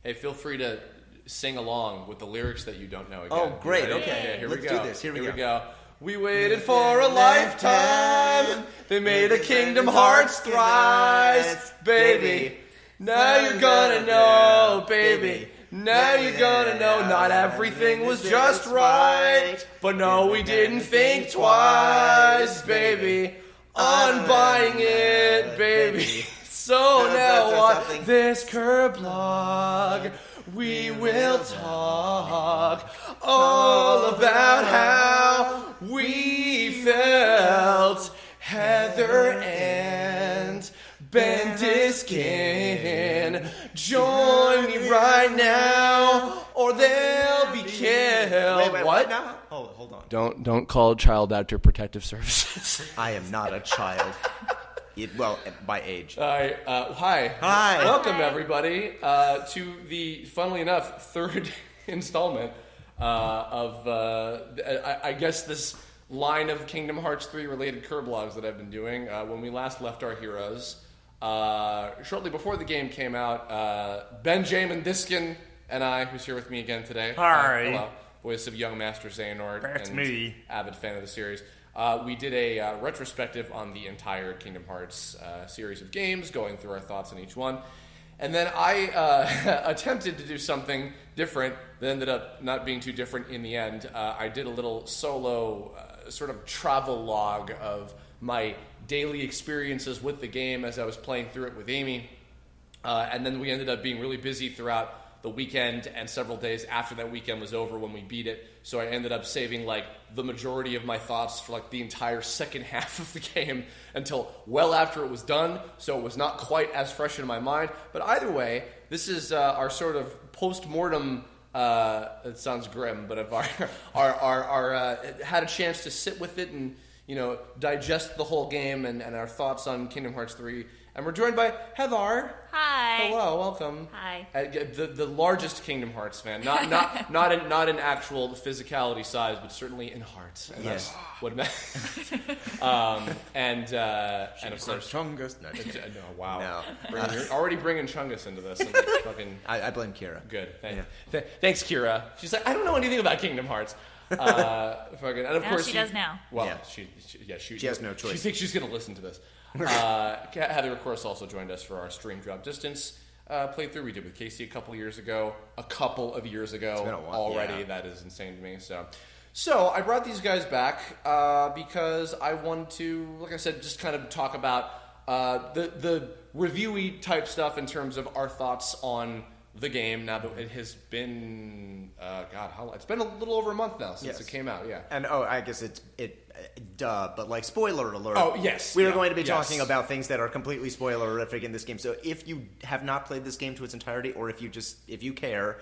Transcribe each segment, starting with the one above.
Hey, feel free to sing along with the lyrics that you don't know again. Oh, great. Okay. Okay. Here Let's we go. do this. Here we go. We waited for a lifetime. They made a Kingdom Hearts thrice, baby. Now you're gonna know, baby. Now you're gonna know. Not everything was just right, but no, we didn't think twice, baby. On buying it, baby. So now on this Kirblog, we will talk all about how we felt. Heather and Ben Diskin, join me right now, or they'll be killed. Wait, what now? Oh, hold on. Don't call Child Actor Protective Services. I am not a child. Well, by age. Hi. Hi. Welcome, everybody, to the, funnily enough, third installment of, I guess, this line of Kingdom Hearts 3 related Kirblogs that I've been doing. When we last left our heroes, shortly before the game came out, Benjamin Diskin and I, who's here with me again today. Hi. Hello. Voice of young Master Xehanort. That's and me. Avid fan of the series. We did a retrospective on the entire Kingdom Hearts series of games, going through our thoughts on each one. And then I attempted to do something different that ended up not being too different in the end. I did a little solo sort of travel log of my daily experiences with the game as I was playing through it with Amy. And then we ended up being really busy throughout the weekend and several days after that weekend was over when we beat it. So I ended up saving like the majority of my thoughts for like the entire second half of the game until well after it was done. So it was not quite as fresh in my mind. But either way, this is our sort of post-mortem. It sounds grim, but of our had a chance to sit with it and digest the whole game and our thoughts on Kingdom Hearts 3. And we're joined by Heather. Hi. Hello, welcome. Hi. The largest Kingdom Hearts fan, not in actual physicality size, but certainly in heart. And yes. That's what it meant. And of course, Chungus. No, wow. No. You're already bringing Chungus into this. And fucking I blame Kira. good. Thanks, Kira. She's like, I don't know anything about Kingdom Hearts. And of course she does now. Well, Yeah. She has no choice. She thinks she's going to listen to this. Heather, of course, also joined us for our Stream Drop Distance playthrough we did with Casey a couple of years ago. It's been a while. Already. Yeah. That is insane to me. So I brought these guys back because I wanted to, like I said, just kind of talk about the reviewy type stuff in terms of our thoughts on the game now that it has been it's been a little over a month now since it came out. Yeah. And I guess but like spoiler alert. Oh yes, we are going to be talking about things that are completely spoilerific in this game. So if you have not played this game to its entirety, or if you care,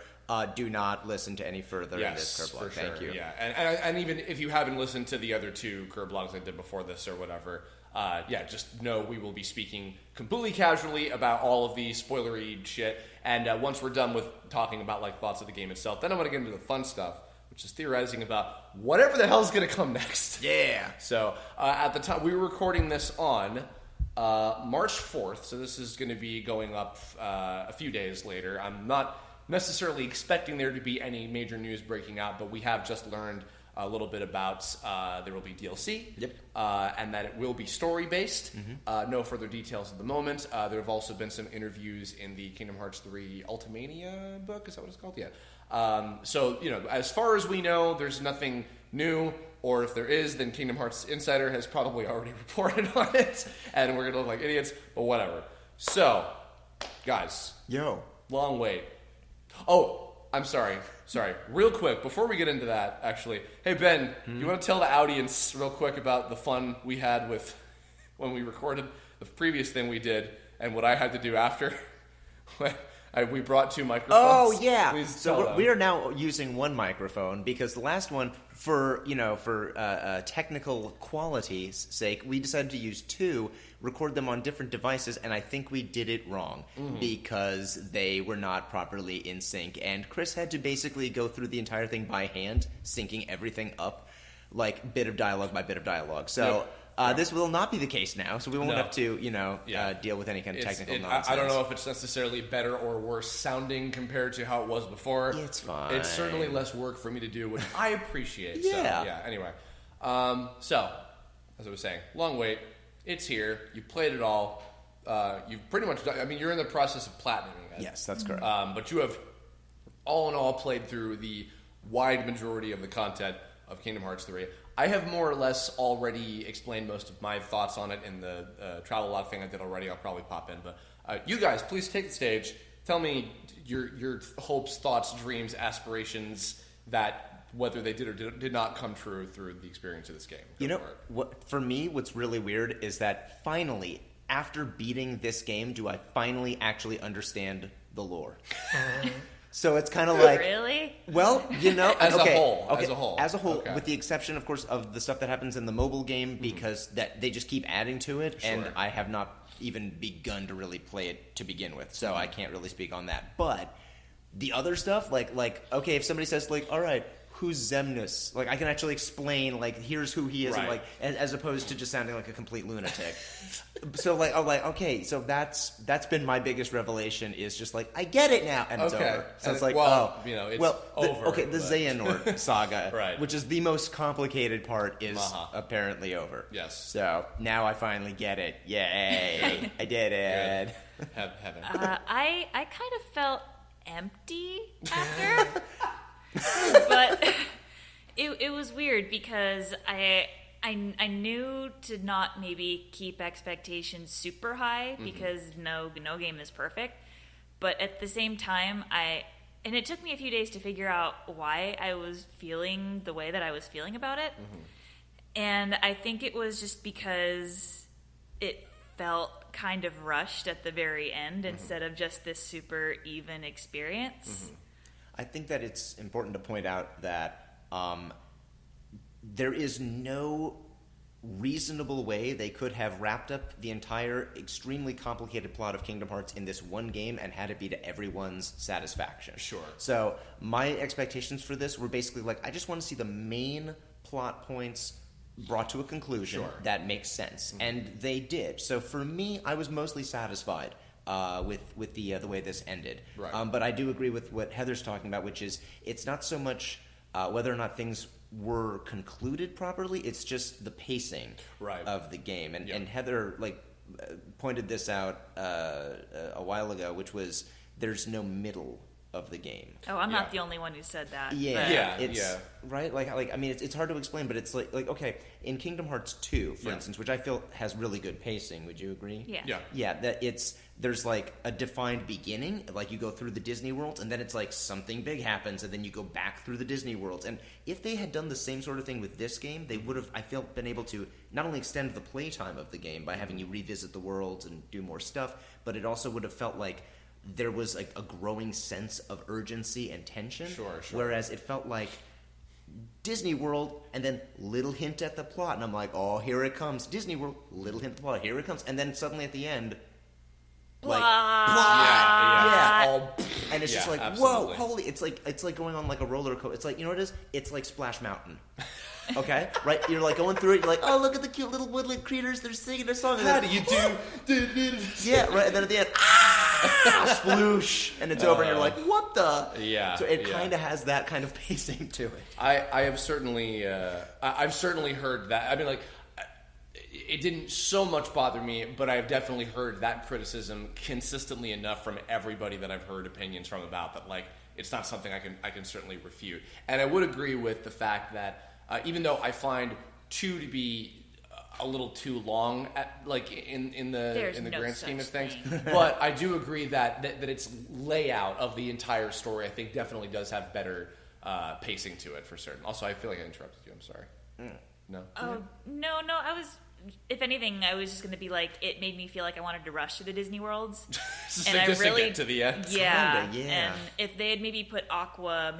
do not listen to any further in this Kirblog. For sure. Thank you. Yeah, and even if you haven't listened to the other two Kirblogs I did before this or whatever, just know we will be speaking completely casually about all of the spoilery shit. And once we're done with talking about like thoughts of the game itself, then I'm going to get into the fun stuff, which is theorizing about whatever the hell is going to come next. Yeah. So at the time we were recording this on March 4th, so this is going to be going up a few days later. I'm not necessarily expecting there to be any major news breaking out, but we have just learned a little bit about there will be DLC, and that it will be story-based. Mm-hmm. No further details at the moment. There have also been some interviews in the Kingdom Hearts 3 Ultimania book. Is that what it's called? Yeah. So, as far as we know, there's nothing new, or if there is, then Kingdom Hearts Insider has probably already reported on it, and we're going to look like idiots, but whatever. So, guys. Yo. Long wait. Oh, I'm sorry. Real quick, before we get into that, actually, hey Ben, you want to tell the audience real quick about the fun we had with when we recorded the previous thing we did and what I had to do after? We brought two microphones. Oh yeah. So we are now using one microphone because the last one, for technical quality's sake, we decided to use two, record them on different devices, and I think we did it wrong because they were not properly in sync. And Chris had to basically go through the entire thing by hand, syncing everything up, like bit of dialogue by bit of dialogue. So This will not be the case now, so we won't No. have to, deal with any kind of technical nonsense. I don't know if it's necessarily better or worse sounding compared to how it was before. It's fine. It's certainly less work for me to do, which I appreciate. Yeah. So, yeah. Anyway, so as I was saying, long wait. It's here. You played it all. You've pretty much done. I mean, you're in the process of platinuming it. Yes, that's correct. But you have, all in all, played through the wide majority of the content of Kingdom Hearts 3. I have more or less already explained most of my thoughts on it in the travel log thing I did already. I'll probably pop in. But you guys, please take the stage. Tell me your hopes, thoughts, dreams, aspirations, that whether they did or did not come true through the experience of this game. For me, what's really weird is that finally, after beating this game, do I finally actually understand the lore. So it's kind of like... Really? Well, As a whole. Okay. With the exception, of course, of the stuff that happens in the mobile game, because that they just keep adding to it, Sure. and I have not even begun to really play it to begin with, so I can't really speak on that. But the other stuff, like okay, if somebody says, like, all right, who's Xemnas? Like, I can actually explain, like, here's who he is, Right. and, like, as opposed to just sounding like a complete lunatic. So, like, I'm like, okay, so that's been my biggest revelation, is just like, I get it now, and it's Okay. over. So And it's like, it's over. the but- Xehanort saga, Right. which is the most complicated part, is Uh-huh. apparently over. Yes. So now I finally get it. Yay! I did it. Good. Heaven. I kind of felt empty after, but it was weird because I knew to not maybe keep expectations super high because no game is perfect, but at the same time and it took me a few days to figure out why I was feeling the way that I was feeling about it. And I think it was just because it felt kind of rushed at the very end instead of just this super even experience. I think that it's important to point out that there is no reasonable way they could have wrapped up the entire extremely complicated plot of Kingdom Hearts in this one game and had it be to everyone's satisfaction. Sure. So my expectations for this were basically like, I just want to see the main plot points brought to a conclusion that makes sense, and they did. So for me, I was mostly satisfied with the way this ended. Right. But I do agree with what Heather's talking about, which is it's not so much whether or not things were concluded properly, it's just the pacing of the game. And Heather pointed this out a while ago, which was there's no middle of the game. Oh, I'm not the only one who said that. Right? I mean, it's hard to explain, but it's like okay, in Kingdom Hearts 2, for instance, which I feel has really good pacing. Would you agree? Yeah. Yeah, that there's like a defined beginning, like you go through the Disney worlds, and then it's like something big happens, and then you go back through the Disney worlds. And if they had done the same sort of thing with this game, they would have, I feel, been able to not only extend the playtime of the game by having you revisit the worlds and do more stuff, but it also would have felt like there was like a growing sense of urgency and tension. Sure. Whereas it felt like Disney World, and then little hint at the plot, and I'm like, oh, here it comes. Disney World, little hint at the plot, here it comes. And then suddenly at the end, like, All, and it's just like, absolutely. whoa, holy! It's like going on like a roller coaster. It's like, you know what it is? It's like Splash Mountain. Okay, right? You're like going through it. You're like, oh, look at the cute little woodland creatures. They're singing a song. How do you do? Yeah, right. And then at the end, sploosh, and it's over. And you're like, what the? Yeah. So it kind of has that kind of pacing to it. I have certainly I've certainly heard that. I mean, like, it didn't so much bother me, but I've definitely heard that criticism consistently enough from everybody that I've heard opinions from about that. Like, it's not something I can certainly refute. And I would agree with the fact that even though I find 2 to be a little too long, in the grand scheme of things, but I do agree that its layout of the entire story, I think, definitely does have better pacing to it for certain. Also, I feel like I interrupted you. I'm sorry. No. Oh no! I was. If anything, I was just going to be like, it made me feel like I wanted to rush to the Disney worlds, and I really to get to the end. Yeah, Kinda, yeah. And if they had maybe put Aqua,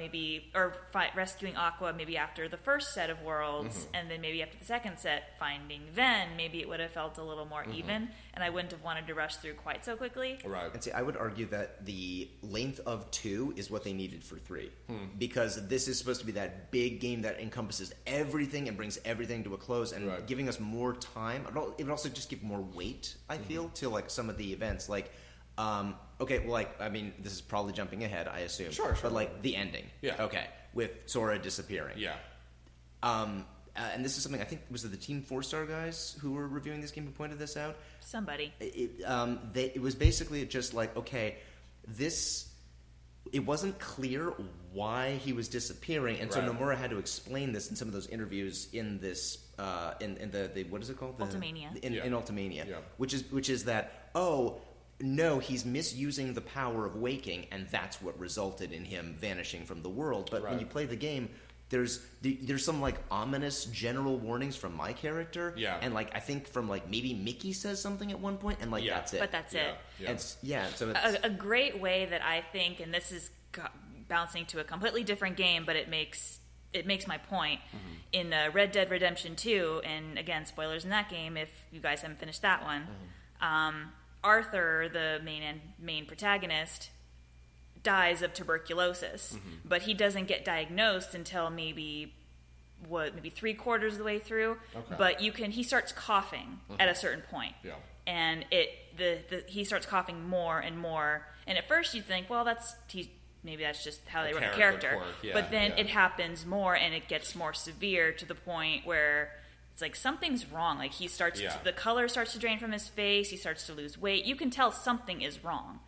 rescuing Aqua, maybe after the first set of worlds, and then maybe after the second set, finding Ven, maybe it would have felt a little more even. and I wouldn't have wanted to rush through quite so quickly. Right. And see, I would argue that the length of 2 is what they needed for 3. Because this is supposed to be that big game that encompasses everything and brings everything to a close, and giving us more time. It would also just give more weight, I feel, to like some of the events. Like, okay, well, like, I mean, this is probably jumping ahead, I assume. Sure. But like the ending. Yeah. Okay. With Sora disappearing. Yeah. And this is something, I think, was it the Team 4-Star guys who were reviewing this game who pointed this out? Somebody. It was basically just like, okay, it wasn't clear why he was disappearing, and so Nomura had to explain this in some of those interviews in this, in the what is it called? Ultimania. In Ultimania, which is that, oh, no, he's misusing the power of waking, and that's what resulted in him vanishing from the world. But when you play the game, there's some like ominous general warnings from my character, and like I think from like maybe Mickey says something at one point, and like that's it. But that's it. So it's A great way that I think, and this is bouncing to a completely different game, but it makes my point. In Red Dead Redemption 2, and again, spoilers in that game if you guys haven't finished that one. Arthur, the main protagonist, dies of tuberculosis, but he doesn't get diagnosed until maybe 3/4 of the way through. Okay. But he starts coughing at a certain point, and he starts coughing more and more. And at first you think, well, maybe that's just how they wrote the character. But then it happens more, and it gets more severe to the point where it's like something's wrong. Like the color starts to drain from his face. He starts to lose weight. You can tell something is wrong.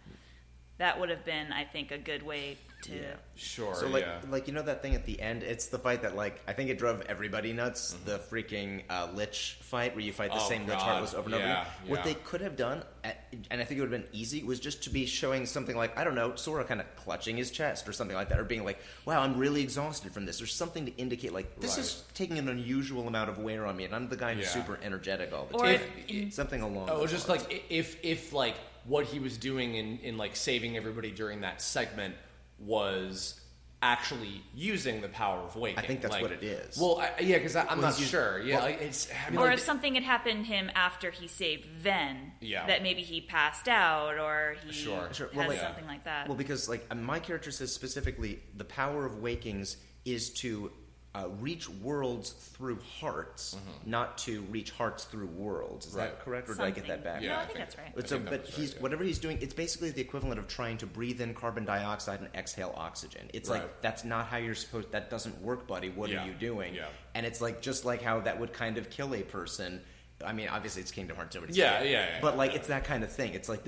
That would have been, I think, a good way to... Sure, so, like, you know that thing at the end? It's the fight that, like, I think it drove everybody nuts. The freaking Lich fight, where you fight the same Lich Heartless over and over again. What they could have done, and I think it would have been easy, was just to be showing something like, I don't know, Sora kind of clutching his chest or something like that, or being like, wow, I'm really exhausted from this. There's something to indicate, like, this is taking an unusual amount of wear on me, and I'm the guy who's super energetic all the time. Something along those lines. Just like, if like, what he was doing in like saving everybody during that segment was actually using the power of waking. I think that's like, what it is. Well, because I'm not sure. Yeah, like it's. I mean, or like, if something had happened to him after he saved Ven, that maybe he passed out or he Well, has something like that. Well, because like my character says specifically, the power of wakings is to reach worlds through hearts, not to reach hearts through worlds. Is that correct, or did I get that back? Yeah, I think that's right. But whatever he's doing, it's basically the equivalent of trying to breathe in carbon dioxide and exhale oxygen. It's like, that's not how you're supposed. That doesn't work, buddy. What are you doing? And it's like just like how that would kind of kill a person. I mean, obviously it's Kingdom Hearts. But like it's that kind of thing. It's like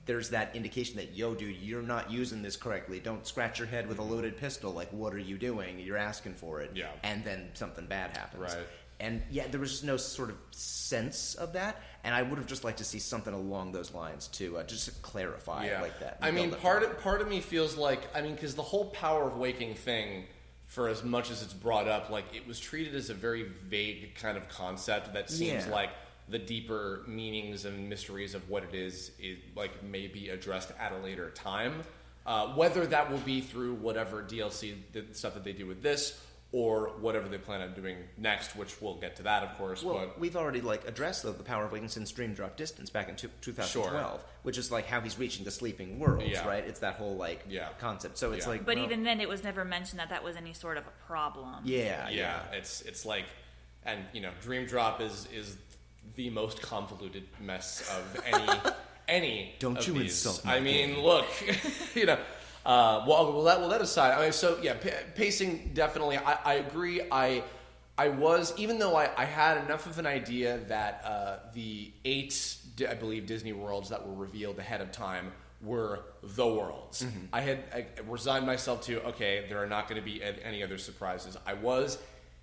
there's that indication that, yo, dude, you're not using this correctly. Don't scratch your head with a loaded pistol. Like, what are you doing? You're asking for it. Yeah. And then something bad happens. Right. And there was just no sort of sense of that. And I would have just liked to see something along those lines to just clarify it like that. I mean, part of me feels like, because the whole power of waking thing, for as much as it's brought up, like, it was treated as a very vague kind of concept that seems like the deeper meanings and mysteries of what it is like may be addressed at a later time. Whether that will be through whatever DLC stuff that they do with this, or whatever they plan on doing next, which we'll get to that, of course. Well, but we've already addressed the power of waking since Dream Drop Distance back in 2012, which is like how he's reaching the sleeping worlds, right? It's that whole concept. So it's like, but even then, it was never mentioned that was any sort of a problem. Yeah. It's like, and Dream Drop is the most convoluted mess of any. Don't of you these. insult I me. mean, look, well, that aside, I mean, so yeah, pacing definitely. I agree. I was, even though I had enough of an idea that the 8, I believe, Disney worlds that were revealed ahead of time were the worlds. I resigned myself to, okay, there are not going to be any other surprises. I was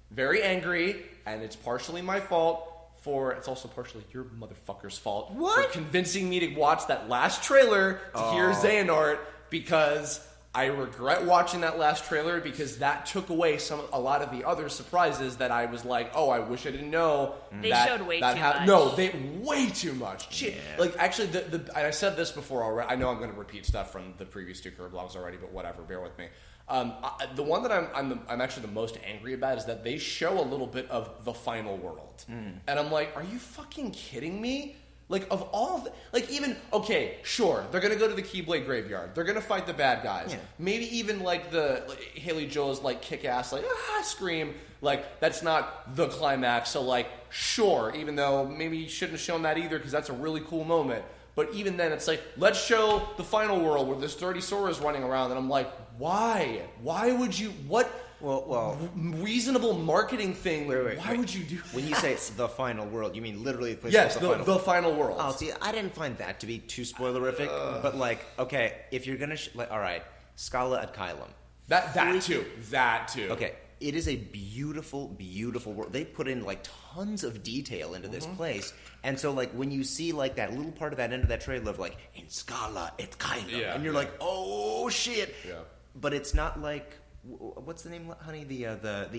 very angry, and it's partially my fault. It's also partially your motherfucker's fault for convincing me to watch that last trailer to hear Xehanort, because I regret watching that last trailer, because that took away a lot of the other surprises that I was like, oh, I wish I didn't know. They showed way too much. No, way too much. Yeah. Like, actually, I said this before already. I know I'm going to repeat stuff from the previous 2 Kirblog's already, but whatever, bear with me. The one that I'm actually the most angry about is that they show a little bit of the final world, and I'm like, are you fucking kidding me? Like, of all of the, like, even, okay, sure, they're gonna go to the Keyblade Graveyard. They're gonna fight the bad guys. Yeah. Maybe even, like, Haley Joel's, like, kick-ass, like, scream. Like, that's not the climax. So, like, sure, even though maybe you shouldn't have shown that either because that's a really cool moment. But even then, it's like, let's show the final world where there's 30 Soras running around. And I'm like, why? Why would you, what... Well, reasonable marketing thing. Wait, why would you do that? When you say the final world, you mean literally the place Yes, the final world. Oh, see, I didn't find that to be too spoilerific. But like, okay, if you're gonna, all right, Scala at Kylum. That too. Okay, it is a beautiful, beautiful world. They put in like tons of detail into this place, and so like when you see like that little part of that end of that trailer of like in Scala at Kylum, and you're like, oh shit. Yeah. But it's not like. What's the name, honey? The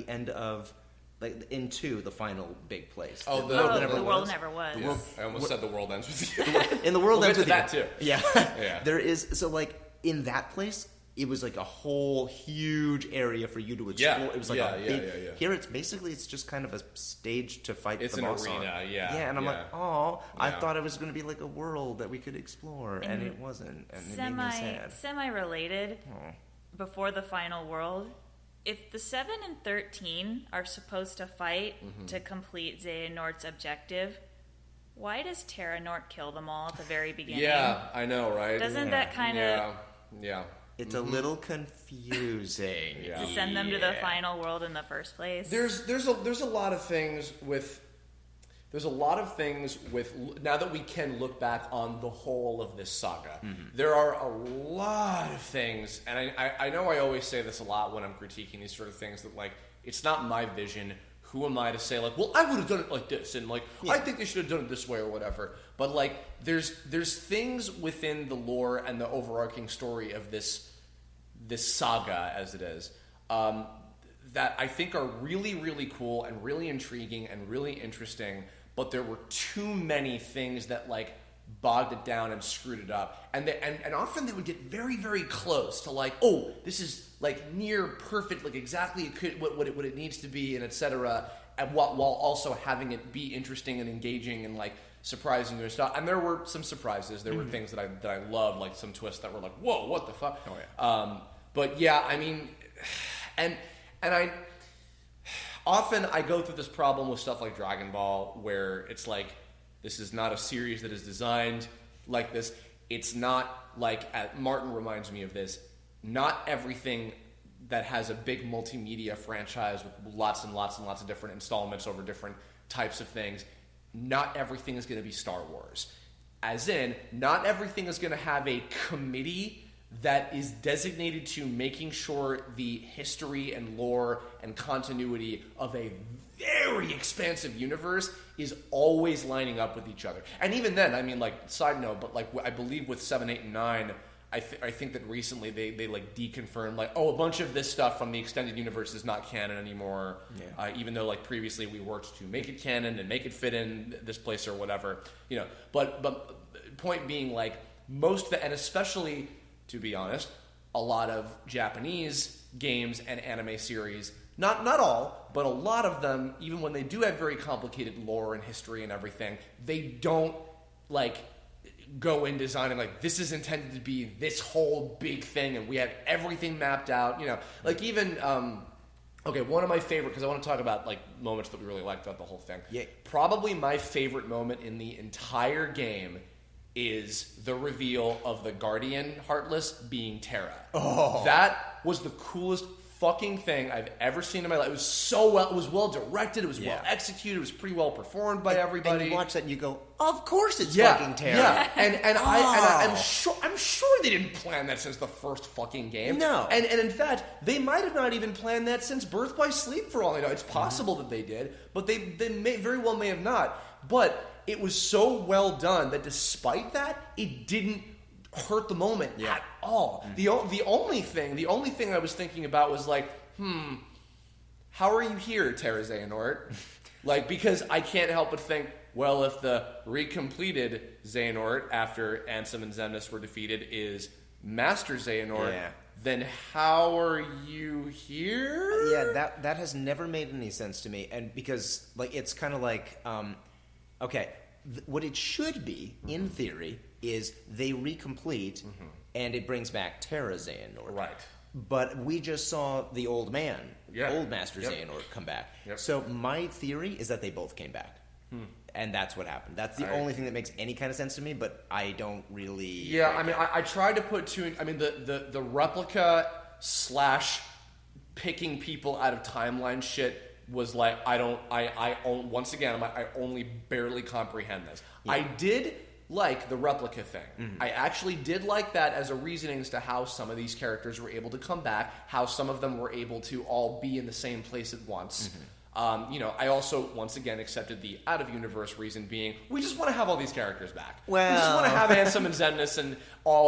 end of, like, in 2, the final big place. Oh, The world never was. Yeah. I almost said the world ends with you. In the world ends with that you. too. Yeah. Yeah. There is, so like, in that place, it was like a whole huge area for you to explore. Yeah. It was like Yeah. Here it's basically, it's just kind of a stage to fight It's the an boss arena, on. yeah. Yeah, and I'm Yeah. like, oh, I Yeah. thought it was going to be like a world that we could explore, and it wasn't, and it made me sad. Semi-related, Oh. before the final world, if the 7 and 13 are supposed to fight to complete Xehanort's objective, why does Terra Nort kill them all at the very beginning? Yeah, I know, right? Doesn't that kind of Yeah. It's a little confusing. Yeah. to send them to the final world in the first place? There's a lot of things with now that we can look back on the whole of this saga. There are a lot of things, and I know I always say this a lot when I'm critiquing these sort of things, that like it's not my vision. Who am I to say like, well, I would have done it like this, and like I think they should have done it this way or whatever. But like there's things within the lore and the overarching story of this saga as it is. That I think are really, really cool and really intriguing and really interesting, but there were too many things that like bogged it down and screwed it up. And often they would get very, very close to like, oh, this is like near perfect, like exactly what it needs to be, and etc. And while also having it be interesting and engaging and like surprising and stuff. And there were some surprises. There were things that I loved, like some twists that were like, whoa, what the fuck? Oh yeah. But yeah, I mean, and I often I go through this problem with stuff like Dragon Ball, where it's like, this is not a series that is designed like this. It's not like, Martin reminds me of this, not everything that has a big multimedia franchise with lots and lots and lots of different installments over different types of things, not everything is going to be Star Wars. As in, not everything is going to have a committee that is designated to making sure the history and lore and continuity of a very expansive universe is always lining up with each other. And even then, I mean, like, side note, but like, I believe with 7, 8, and 9, I think that recently they like deconfirmed, like, oh, a bunch of this stuff from the extended universe is not canon anymore. Yeah. Even though like previously we worked to make it canon and make it fit in this place or whatever, you know. But point being, like, and especially, to be honest, a lot of Japanese games and anime series, not all, but a lot of them, even when they do have very complicated lore and history and everything, they don't like go in designing like, this is intended to be this whole big thing and we have everything mapped out, you know. Like even one of my favorite, because I want to talk about like moments that we really liked about the whole thing. Yeah. Probably my favorite moment in the entire game is the reveal of the Guardian Heartless being Terra. Oh. That was the coolest fucking thing I've ever seen in my life. It was well directed, it was well executed, it was pretty well performed by everybody. And you watch that and you go, of course it's fucking Terra. Yeah. I'm sure they didn't plan that since the first fucking game. No. And in fact, they might have not even planned that since Birth by Sleep, for all I know. It's possible that they did, but they very well may have not. But it was so well done that despite that, it didn't hurt the moment at all. The only thing I was thinking about was like, how are you here, Terra Xehanort? Like, because I can't help but think, well, if the recompleted Xehanort after Ansem and Xemnas were defeated is Master Xehanort, then how are you here? Yeah, that has never made any sense to me. And because, like, it's kind of like, okay, what it should be, in theory, is they recomplete, and it brings back Terra Xehanort. Right. But we just saw the old man, old Master Yep. Xehanort, come back. Yep. So my theory is that they both came back. And that's what happened. That's the only thing that makes any kind of sense to me, but I don't really... Yeah, I mean, I tried to put two... I mean, the replica / picking people out of timeline shit was like, once again, I only barely comprehend this. Yeah. I did like the replica thing. I actually did like that as a reasoning as to how some of these characters were able to come back, how some of them were able to all be in the same place at once. I also, once again, accepted the out-of-universe reason being, we just want to have all these characters back. Well... We just want to have Ansem and Xemnas and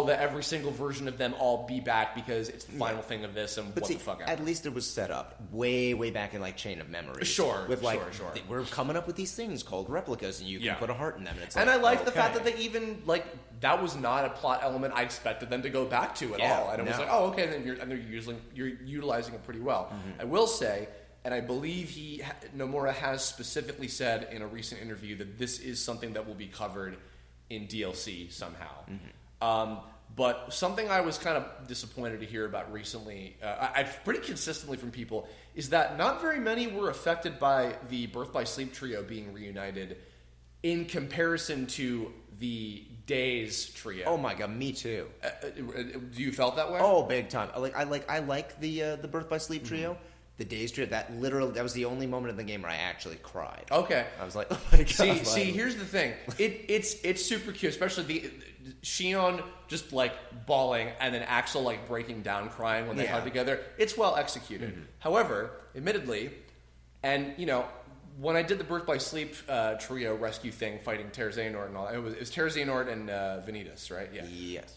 every single version of them all be back because it's the final thing of this and but what see, the fuck at least it was set up way back in, like, Chain of Memories. Sure, with, like, sure. We're coming up with these things called replicas, and you can put a heart in them. And, it's and like, I like the fact that they even, like, that was not a plot element I expected them to go back to at all. And it was like, oh, okay, then you're utilizing it pretty well. I will say... And I believe Nomura has specifically said in a recent interview that this is something that will be covered in DLC somehow. But something I was kind of disappointed to hear about recently, I've pretty consistently from people, is that not very many were affected by the Birth by Sleep trio being reunited in comparison to the Days trio. Oh my god, me too. Do you felt that way? Oh, big time. I like the Birth by Sleep trio. The Days trio, that was the only moment in the game where I actually cried. Okay. I was like, oh my god. See, here's the thing. It's super cute, especially the Shion just like bawling and then Axel like breaking down crying when they hug together. It's well executed. However, admittedly, and when I did the Birth by Sleep trio rescue thing, fighting Terra Xehanort and all, it was Terra Xehanort and Vanitas, right? Yeah. Yes.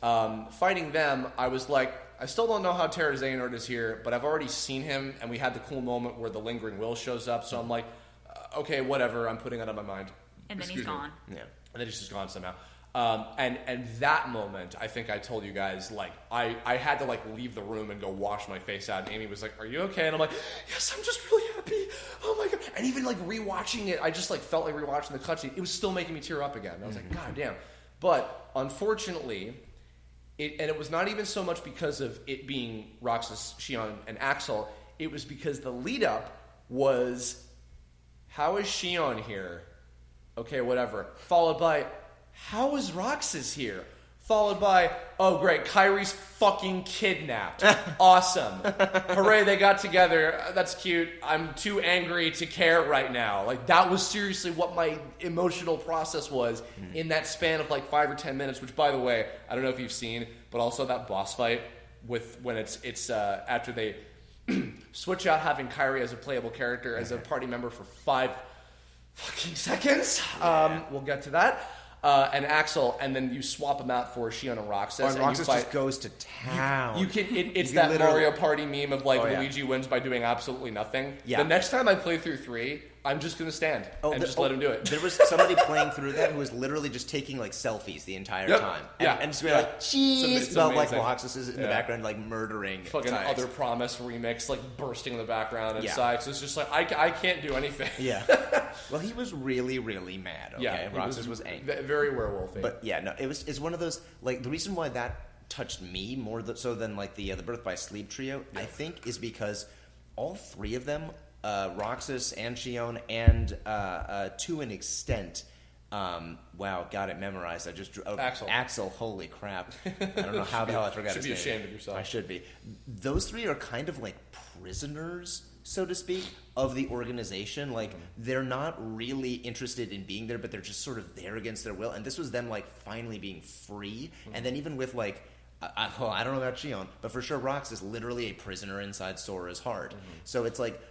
Fighting them, I was like, I still don't know how Terra Xehanort is here, but I've already seen him, and we had the cool moment where the Lingering Will shows up, so I'm like, okay, whatever, I'm putting it on my mind. And then he's gone. Yeah. And then he's just gone somehow. And that moment, I think I told you guys, like, I had to, like, leave the room and go wash my face out, and Amy was like, are you okay? And I'm like, yes, I'm just really happy. Oh, my God. And even, like, rewatching it, I just, like, felt like rewatching the cutscene. It was still making me tear up again. And I was like, God damn. But, unfortunately... it was not even so much because of it being Roxas, Shion, and Axel. It was because the lead-up was, how is Shion here? Okay, whatever. Followed by, how is Roxas here? Followed by, oh great, Kyrie's fucking kidnapped. Awesome. Hooray, they got together. That's cute. I'm too angry to care right now. Like, that was seriously what my emotional process was in that span of like 5 or 10 minutes, which, by the way, I don't know if you've seen, but also that boss fight when it's after they switch out having Kyrie as a playable character as a party member for 5 fucking seconds. We'll get to that. And Axel, and then you swap them out for Shion and Roxas. And Roxas just goes to town. It's that Mario Party meme of like Luigi wins by doing absolutely nothing. Yeah. The next time I play through 3, I'm just going to stand and just let him do it. There was somebody playing through that who was literally just taking like selfies the entire time. And just be like, jeez, about like Roxas is in the background like murdering. Fucking Sykes. Other Promise remix like bursting in the background and Sykes. It's just like, I can't do anything. Yeah. Well, he was really, really mad. Okay, yeah, Roxas was angry. Very werewolfy. But yeah, no, it's one of those, like, the reason why that touched me more so than like the Birth by Sleep trio, I think, is because all 3 of them, Roxas and Shion, and to an extent, wow, got it memorized. I just drew Axel. Holy crap! I don't know how the hell I forgot his name. Should be ashamed of yourself. I should be. Those 3 are kind of like prisoners, so to speak, of the organization. Like, they're not really interested in being there, but they're just sort of there against their will. And this was them, like, finally being free. And then even with, like, I don't know about Shion, but for sure Rox is literally a prisoner inside Sora's heart. So it's like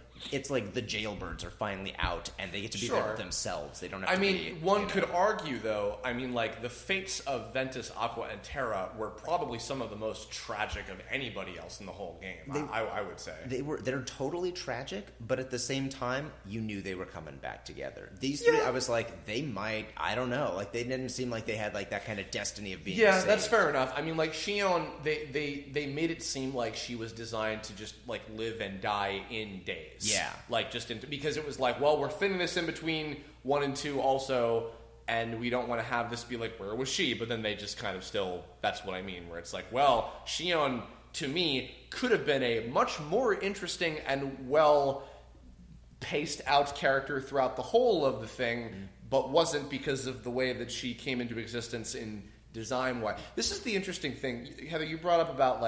the jailbirds are finally out, and they get to be there themselves. They don't have to be... one could argue, though, like, the fates of Ventus, Aqua, and Terra were probably some of the most tragic of anybody else in the whole game, I would say. They're totally tragic, but at the same time, you knew they were coming back together. These 3, I was like, they might... I don't know. Like, they didn't seem like they had, like, that kind of destiny of being saved. That's fair enough. I mean, like, Shion, they made it seem like she was designed to just, like, live and die in days. Yeah. Like, because it was like, well, we're fitting this in between 1 and 2 also, and we don't want to have this be like, where was she? But then they just kind of still, that's what I mean, where it's like, well, Shion, to me, could have been a much more interesting and well-paced out character throughout the whole of the thing, but wasn't because of the way that she came into existence in design-wise. This is the interesting thing. Heather, you brought up about,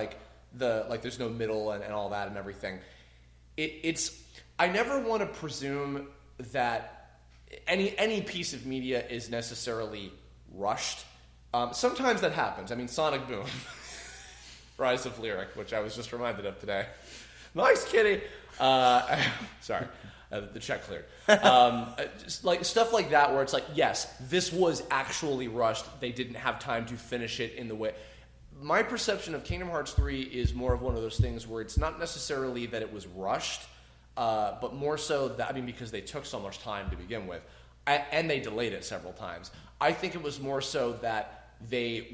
there's no middle and all that and everything. I never want to presume that any piece of media is necessarily rushed. Sometimes that happens. I mean, Sonic Boom, Rise of Lyric, which I was just reminded of today. Nice kitty. Sorry, the check cleared. Just like stuff like that, where it's like, yes, this was actually rushed. They didn't have time to finish it in the way. My perception of Kingdom Hearts 3 is more of one of those things where it's not necessarily that it was rushed, but more so that, because they took so much time to begin with, and they delayed it several times. I think it was more so that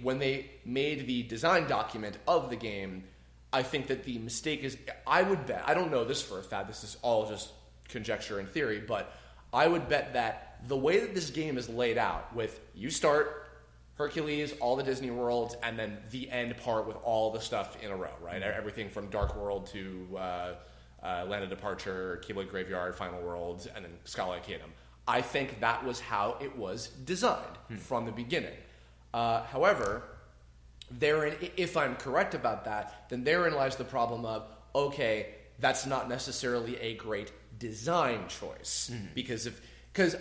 when they made the design document of the game, I think that the mistake is, I would bet, I don't know this for a fact, this is all just conjecture and theory, but I would bet that the way that this game is laid out, with you start Hercules, all the Disney worlds, and then the end part with all the stuff in a row, right? Everything from Dark World to Land of Departure, Keyblade Graveyard, Final World, and then Skylight Kingdom. I think that was how it was designed from the beginning. However, therein, if I'm correct about that, then therein lies the problem of, okay, that's not necessarily a great design choice. Because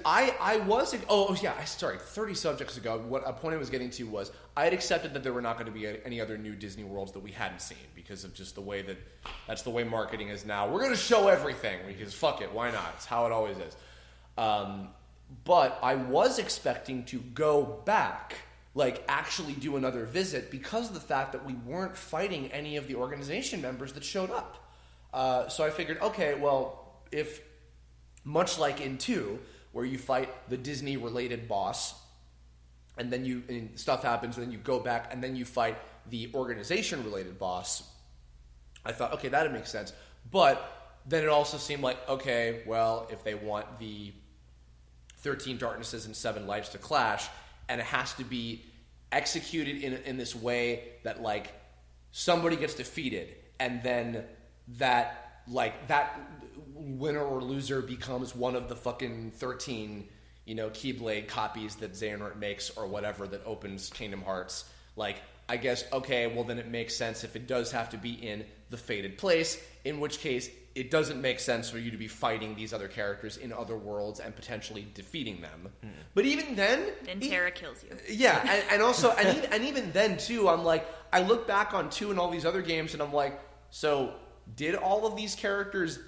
I was, 30 subjects ago, what a point I was getting to was, I had accepted that there were not going to be any other new Disney worlds that we hadn't seen, because of just the way that's the way marketing is now. We're going to show everything, because fuck it, why not? It's how it always is. But I was expecting to go back, actually do another visit, because of the fact that we weren't fighting any of the organization members that showed up. So I figured, okay, well, if, much like in 2, where you fight the Disney-related boss, and then stuff happens, and then you go back, and then you fight the organization-related boss, I thought, okay, that would make sense. But then it also seemed like, okay, well, if they want the 13 Darknesses and 7 Lights to clash, and it has to be executed in this way that, somebody gets defeated, and then that winner or loser becomes one of the fucking 13, Keyblade copies that Xehanort makes or whatever that opens Kingdom Hearts. I guess, okay, well then it makes sense if it does have to be in the fated place, in which case it doesn't make sense for you to be fighting these other characters in other worlds and potentially defeating them. But even then... Then Terra kills you. Yeah, and also, and even then too, I'm like, I look back on 2 and all these other games and I'm like, so did all of these characters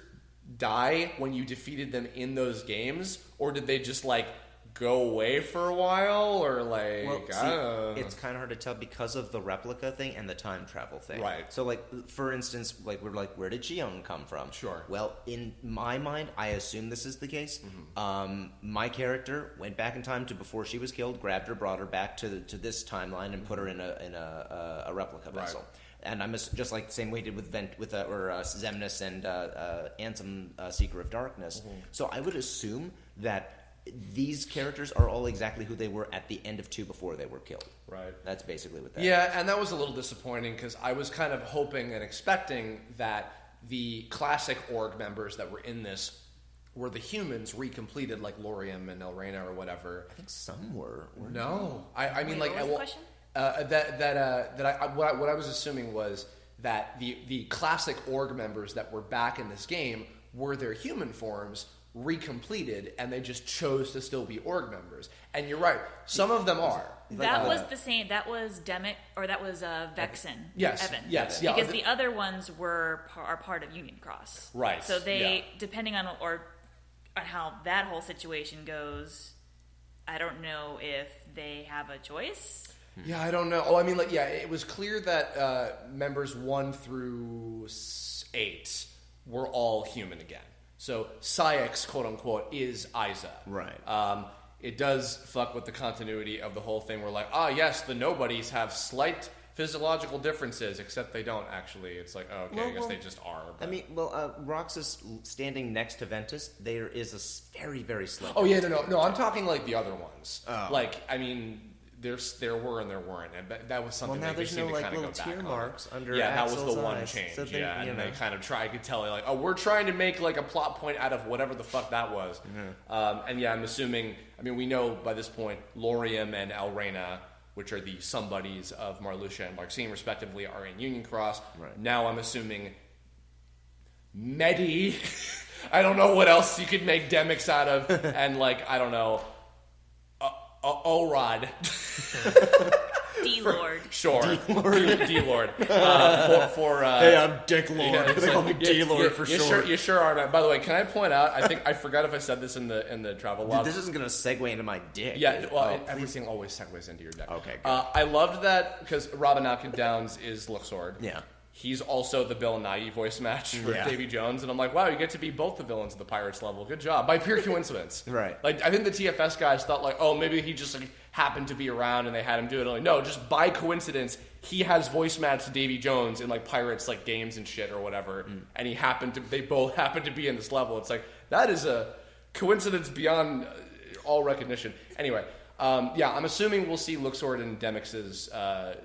die when you defeated them in those games, or did they just go away for a while, or it's kind of hard to tell because of the replica thing and the time travel thing, right? So for instance, we're where did Gion come from? Sure. Well, in my mind, I assume this is the case. My character went back in time to before she was killed, grabbed her, brought her back to this timeline, and put her in a replica vessel. And I'm just like the same way he did with Xemnas and Ansem, Seeker of Darkness. So I would assume that these characters are all exactly who they were at the end of 2 before they were killed. Right. That's basically what that is. Yeah, and that was a little disappointing because I was kind of hoping and expecting that the classic org members that were in this were the humans recompleted, like Lorium and Elrena or whatever. I think some were. No. I mean, what was the question? What I was assuming was that the classic org members that were back in this game were their human forms recompleted, and they just chose to still be org members. And you're right, some of them are. That was the same. That was Demet, or that was Vexen. Yes, Evan. yes, yeah. Because the other ones are part of Union Cross. Right. So they, depending on how that whole situation goes, I don't know if they have a choice. Yeah, I don't know. Oh, I mean, it was clear that members 1 through 8 were all human again. So Saïx, quote unquote, is Isa. Right. It does fuck with the continuity of the whole thing. We're like, yes, the nobodies have slight physiological differences, except they don't actually. It's like, oh, okay, I guess they just are. But. I mean, Roxas standing next to Ventus, there is a very, very slight. Oh yeah, no. I'm talking like the other ones. Oh. Like, I mean, there were and there weren't, and that was something. Well, now there's no like little tear marks under. Yeah, that was the one change. So they, and they kind of try. I could tell like, oh, we're trying to make like a plot point out of whatever the fuck that was. Mm-hmm. And yeah, I'm assuming. I mean, we know by this point, Laurium and Elrena, which are the somebodies of Marluxia and Larxene, respectively, are in Union Cross. Right. Now I'm assuming Medi. I don't know what else you could make Demix out of, and like I don't know. Orod. D-Lord. Sure. D-Lord. Hey, I'm Dick Lord. Yeah, they call me D-Lord for sure. You sure are, man. By the way, can I point out, I think I forgot if I said this in the travel log. This isn't going to segue into my dick. Yeah, well, everything always segues into your dick. Okay, good. I loved that because Robin Atkin Downs is Luxord. Yeah. He's also the Bill Nighy voice match for Davy Jones, and I'm like, wow, you get to be both the villains of the Pirates level. Good job. By pure coincidence. Right. Like, I think the TFS guys thought, like, oh, maybe he just like, happened to be around and they had him do it. Like, no, just by coincidence, he has voice matched Davy Jones in, like, Pirates, like, games and shit or whatever, and they both happened to be in this level. It's like, that is a coincidence beyond all recognition. Anyway. I'm assuming we'll see Luxord and Demix's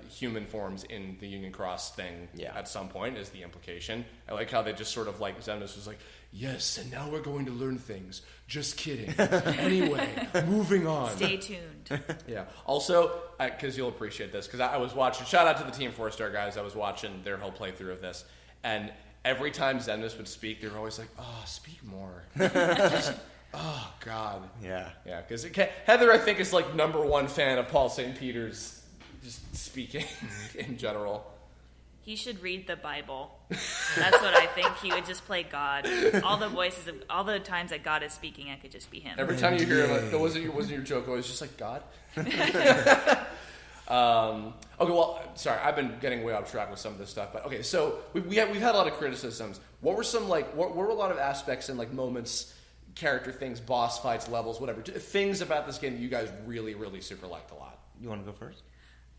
human forms in the Union Cross thing at some point, is the implication. I like how they just sort of like, Xemnas was like, yes, and now we're going to learn things. Just kidding. Anyway, moving on. Stay tuned. Yeah. Also, because you'll appreciate this, because I was watching, shout out to the Team 4-Star guys, I was watching their whole playthrough of this, and every time Xemnas would speak, they were always like, oh, speak more. Just... Oh, God. Yeah. Yeah, because Heather, I think, is like #1 fan of Paul St. Peter's just speaking in general. He should read the Bible. That's what I think. He would just play God. All the times that God is speaking, I could just be him. Every time you hear him, like, wasn't your joke always just like God? Okay, well, sorry, I've been getting way off track with some of this stuff, but okay, so we've had a lot of criticisms. What were some what were a lot of aspects and like moments, character things, boss fights, levels, whatever, things about this game that you guys really, really super liked a lot? You want to go first?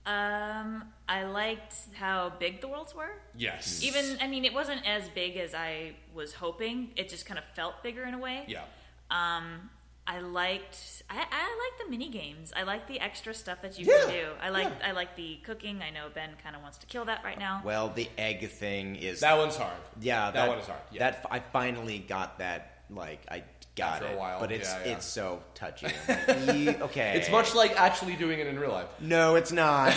I liked how big the worlds were. Yes. Even, I mean, it wasn't as big as I was hoping. It just kind of felt bigger in a way. Yeah. I liked the mini games. I like the extra stuff that you can do. I like the cooking. I know Ben kind of wants to kill that right now. Well, the egg thing is that one's hard. Yeah, that one is hard. Yeah. That I finally got that. Like I got after it, a while, but it's so touchy. Okay, it's much like actually doing it in real life. No, it's not.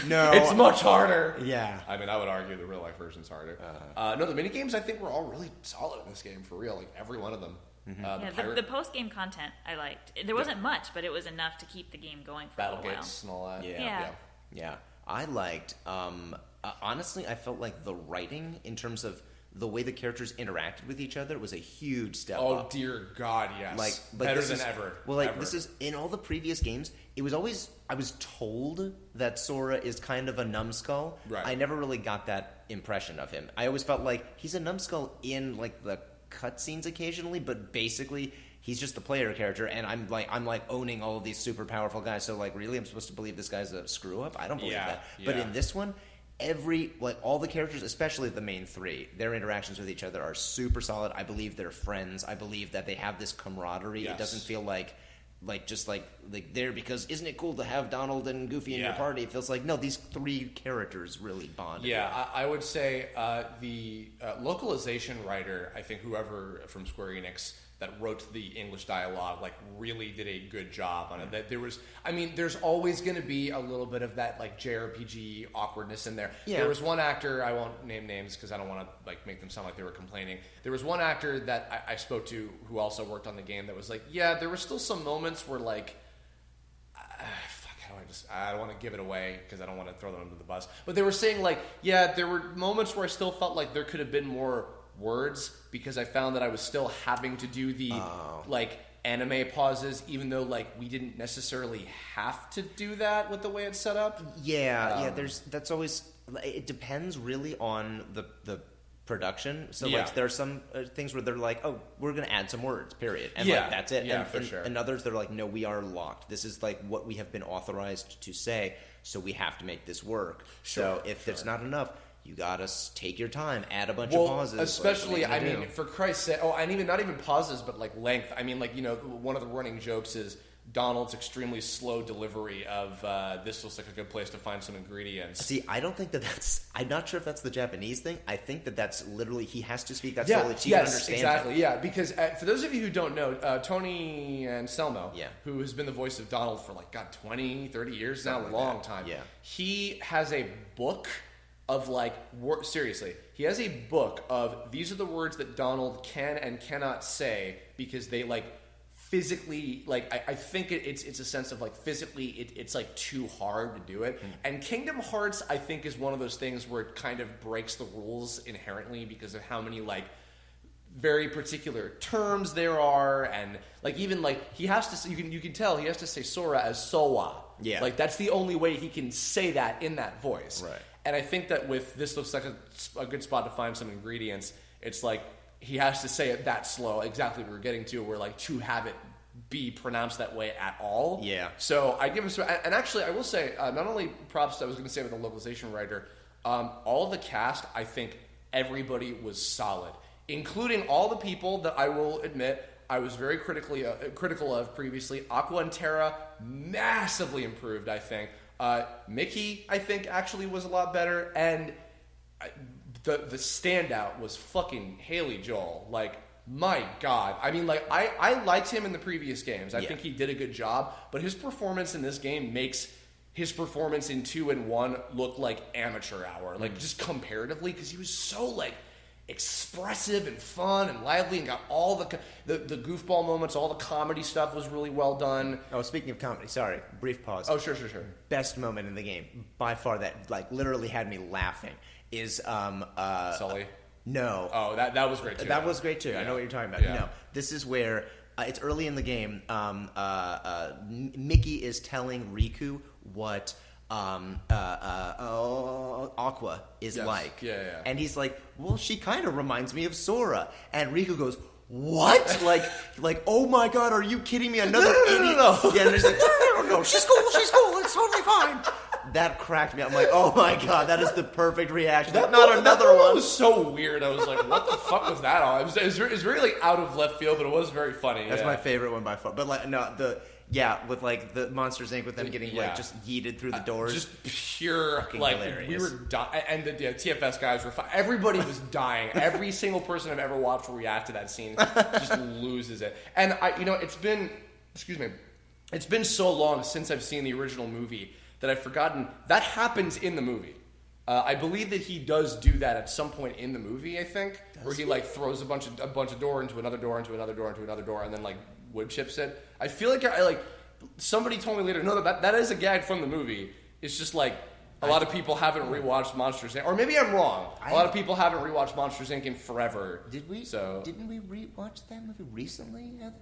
No, it's much harder. Yeah, I mean, I would argue the real life version's harder. No, the mini games I think were all really solid in this game for real. Like every one of them. Mm-hmm. The post game content I liked. There wasn't much, but it was enough to keep the game going for a while. Battle gates and all that. Yeah. I liked. Honestly, I felt like the writing in terms of the way the characters interacted with each other was a huge step up. Oh dear God, yes. Like better than ever. Well, like this is in all the previous games. It was always I was told that Sora is kind of a numbskull. Right. I never really got that impression of him. I always felt like he's a numbskull in like the cutscenes occasionally, but basically he's just a player character, and I'm like owning all of these super powerful guys. So like, really, I'm supposed to believe this guy's a screw up? I don't believe that. But in this one, all the characters, especially the main three, their interactions with each other are super solid. I believe they're friends. I believe that they have this camaraderie. Yes. It doesn't feel like they're because isn't it cool to have Donald and Goofy in your party? It feels like no, these three characters really bond. Yeah, I would say the localization writer, I think whoever from Square Enix that wrote the English dialogue, like really did a good job on it. That there's always going to be a little bit of that like JRPG awkwardness in there. Yeah. There was one actor, I won't name names because I don't want to like make them sound like they were complaining. There was one actor that I spoke to who also worked on the game that was like, yeah, there were still some moments where like, I don't want to give it away because I don't want to throw them under the bus. But they were saying like, yeah, there were moments where I still felt like there could have been more words because I found that I was still having to do the like anime pauses, even though like we didn't necessarily have to do that with the way it's set up. Yeah, that's always. It depends really on the production. So Yeah. like there are some things where they're like, oh, we're going to add some words, period. And Yeah. like that's it. Yeah, and, for sure. And others, they're like, no, we are locked. This is like what we have been authorized to say, so we have to make this work. Sure, So if sure. it's not enough, you got to take your time, add a bunch Well, of pauses. especially, like, what I are you mean, gonna do? for Christ's sake, and even not even pauses, but like length. I mean, like, you know, one of the running jokes is Donald's extremely slow delivery of this looks like a good place to find some ingredients. See, I don't think that's. I'm not sure if that's the Japanese thing. I think that's literally he has to speak that slowly to understand. exactly. him. Yeah, because for those of you who don't know, Tony Anselmo, Yeah. who has been the voice of Donald for like 20, 30 years now, Something a like long that. time. Yeah. He has a book of like seriously, he has a book of these are the words that Donald can and cannot say because they like physically, like I think it's a sense of like physically it's like too hard to do it. And Kingdom Hearts I think is one of those things where it kind of breaks the rules inherently because of how many like very particular terms there are, and like even like he has to you can tell he has to say Sora as Soa. Yeah. Like that's the only way he can say that in that voice. Right. And I think that with this looks like a good spot to find some ingredients. It's like he has to say it that slow, exactly what we're getting to, where like to have it be pronounced that way at all. Yeah. So I give him some, and actually I will say not only props I was going to say with the localization writer, all the cast I think everybody was solid, including all the people that I will admit I was very critical of previously. Aqua and Terra massively improved, I think. Mickey, I think, actually was a lot better, and the standout was fucking Haley Joel. Like, my God. I mean, like, I liked him in the previous games. I think he did a good job, but his performance in this game makes his performance in 2 and 1 look like amateur hour, like, just comparatively, because he was so, like, expressive and fun and lively and got all the goofball moments, all the comedy stuff was really well done. Oh, speaking of comedy, sorry, brief pause. Oh, sure. Best moment in the game, by far, that like literally had me laughing is Sully? No. Oh, that was great too. That was great too. Yeah. I know what you're talking about. Yeah. No, this is where it's early in the game. Mickey is telling Riku what Aqua is like. Yeah. And he's like, well, she kind of reminds me of Sora. And Riku goes, what? like, oh my God, are you kidding me? Another idiot. No. Yeah, and he's like, no, she's cool, it's totally fine. That cracked me up. I'm like, oh my God, that is the perfect reaction. Not another that one. was so weird. I was like, what the fuck was that on? It was really like, out of left field, but it was very funny. That's yeah. my favorite one by far. But like, no, with like the Monsters Inc. with them getting like just yeeted through the doors. Just pure, Fucking like, hilarious. we were dying, and the TFS guys were everybody was dying. Every single person I've ever watched react to that scene just loses it. And it's been so long since I've seen the original movie that I've forgotten that happens in the movie. I believe that he does do that at some point in the movie, I think, where he like throws a bunch of door into another door into another door into another door, and then like wood chips it. I feel like somebody told me later, no, that is a gag from the movie. It's just like a lot of people haven't rewatched Monsters Inc. Or maybe I'm wrong. A lot of people haven't rewatched Monsters Inc. in forever. Did we? So Didn't we rewatch that movie recently, Heather?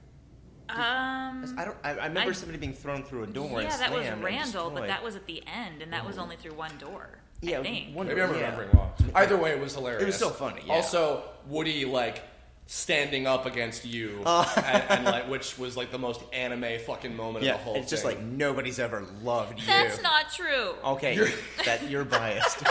Um, I remember somebody being thrown through a door and yeah, that was slammed and Randall, but destroyed. that was at the end, and that was only through one door. Yeah, I think. one maybe I'm door, remembering wrong. Either way, it was hilarious. It was so funny, yeah. Also, Woody like standing up against you, and like which was like the most anime fucking moment of the whole it's just thing. like nobody's ever loved you. That's not true. Okay, you're biased.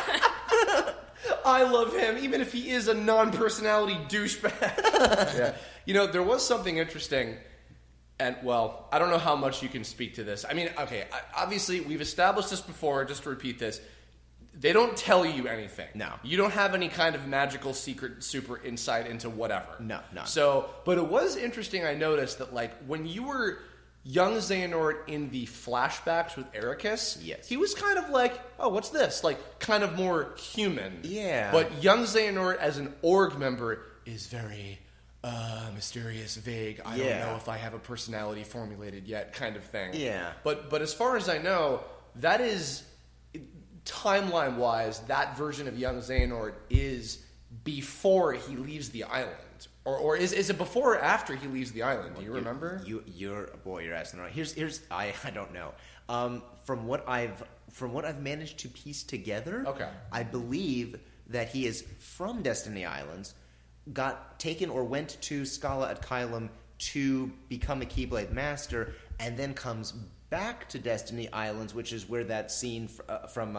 I love him, even if he is a non-personality douchebag. Yeah. There was something interesting, and, well, I don't know how much you can speak to this. I mean, okay, obviously, we've established this before, just to repeat this. They don't tell you anything. No. You don't have any kind of magical, secret, super insight into whatever. No. So, but it was interesting, I noticed, that, like, when you were young Xehanort in the flashbacks with Ericus, yes, he was kind of like, oh, what's this? Like, kind of more human. Yeah. But young Xehanort as an org member is very mysterious, vague. I don't know if I have a personality formulated yet, kind of thing. Yeah. But as far as I know, that is, timeline-wise, that version of young Xehanort is before he leaves the island. Or is it before or after he leaves the island? Do you remember? You're asking the right. Here's I don't know. From what I've managed to piece together, okay, I believe that he is from Destiny Islands, got taken or went to Scala at Kylum to become a Keyblade Master, and then comes back to Destiny Islands, which is where that scene from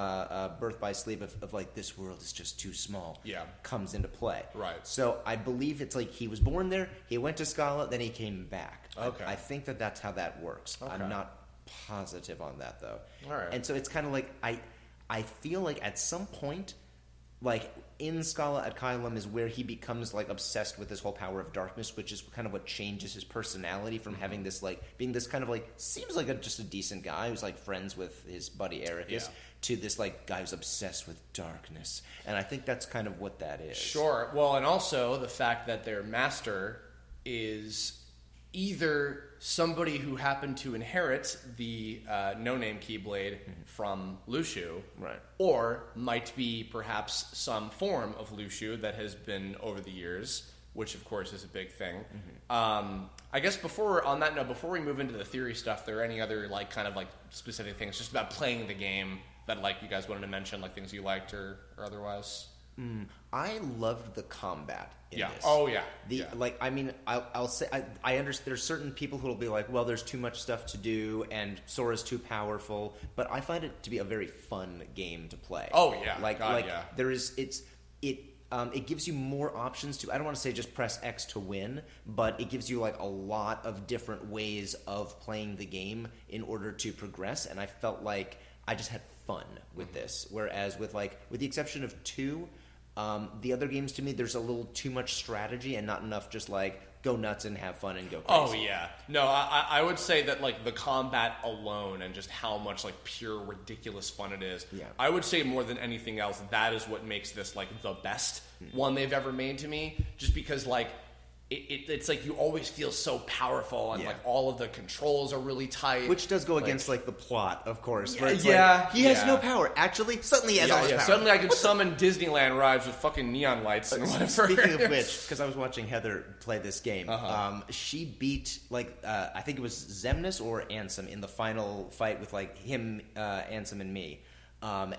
Birth by Sleep of like, this world is just too small, comes into play. Right. So I believe it's like he was born there, he went to Scala, then he came back. Okay. I think that's how that works. Okay. I'm not positive on that, though. All right. And so it's kind of like, I feel like at some point, like in Scala at Kylum is where he becomes like obsessed with this whole power of darkness, which is kind of what changes his personality from having this like being this kind of like seems like just a decent guy who's like friends with his buddy Ericus to this like guy who's obsessed with darkness. And I think that's kind of what that is. Sure. Well, and also the fact that their master is either somebody who happened to inherit the no-name Keyblade from Lushu, right, or might be perhaps some form of Lushu that has been over the years, which of course is a big thing. I guess before we move into the theory stuff, there are any other like kind of like specific things just about playing the game that like you guys wanted to mention, like things you liked or otherwise? I loved the combat in this. Oh, yeah. Like, I mean, I'll say, I understand there's certain people who will be like, well, there's too much stuff to do and Sora's too powerful, but I find it to be a very fun game to play. Oh, yeah. There is, it gives you more options to, I don't want to say just press X to win, but it gives you like a lot of different ways of playing the game in order to progress, and I felt like I just had fun with this. Whereas with the exception of 2, the other games to me, there's a little too much strategy and not enough just like go nuts and have fun and go crazy. Oh yeah, no, I would say that like the combat alone and just how much like pure ridiculous fun it is. Yeah. I would say more than anything else, that is what makes this like the best one they've ever made to me. Just because like it's like you always feel so powerful and like all of the controls are really tight, which does go against like the plot, of course. Where it's he has no power. Actually, suddenly he has all his power. Suddenly I can summon Disneyland rides with fucking neon lights and whatever. Speaking of which, because I was watching Heather play this game, she beat I think it was Xemnas or Ansem in the final fight with like him, Ansem, and me.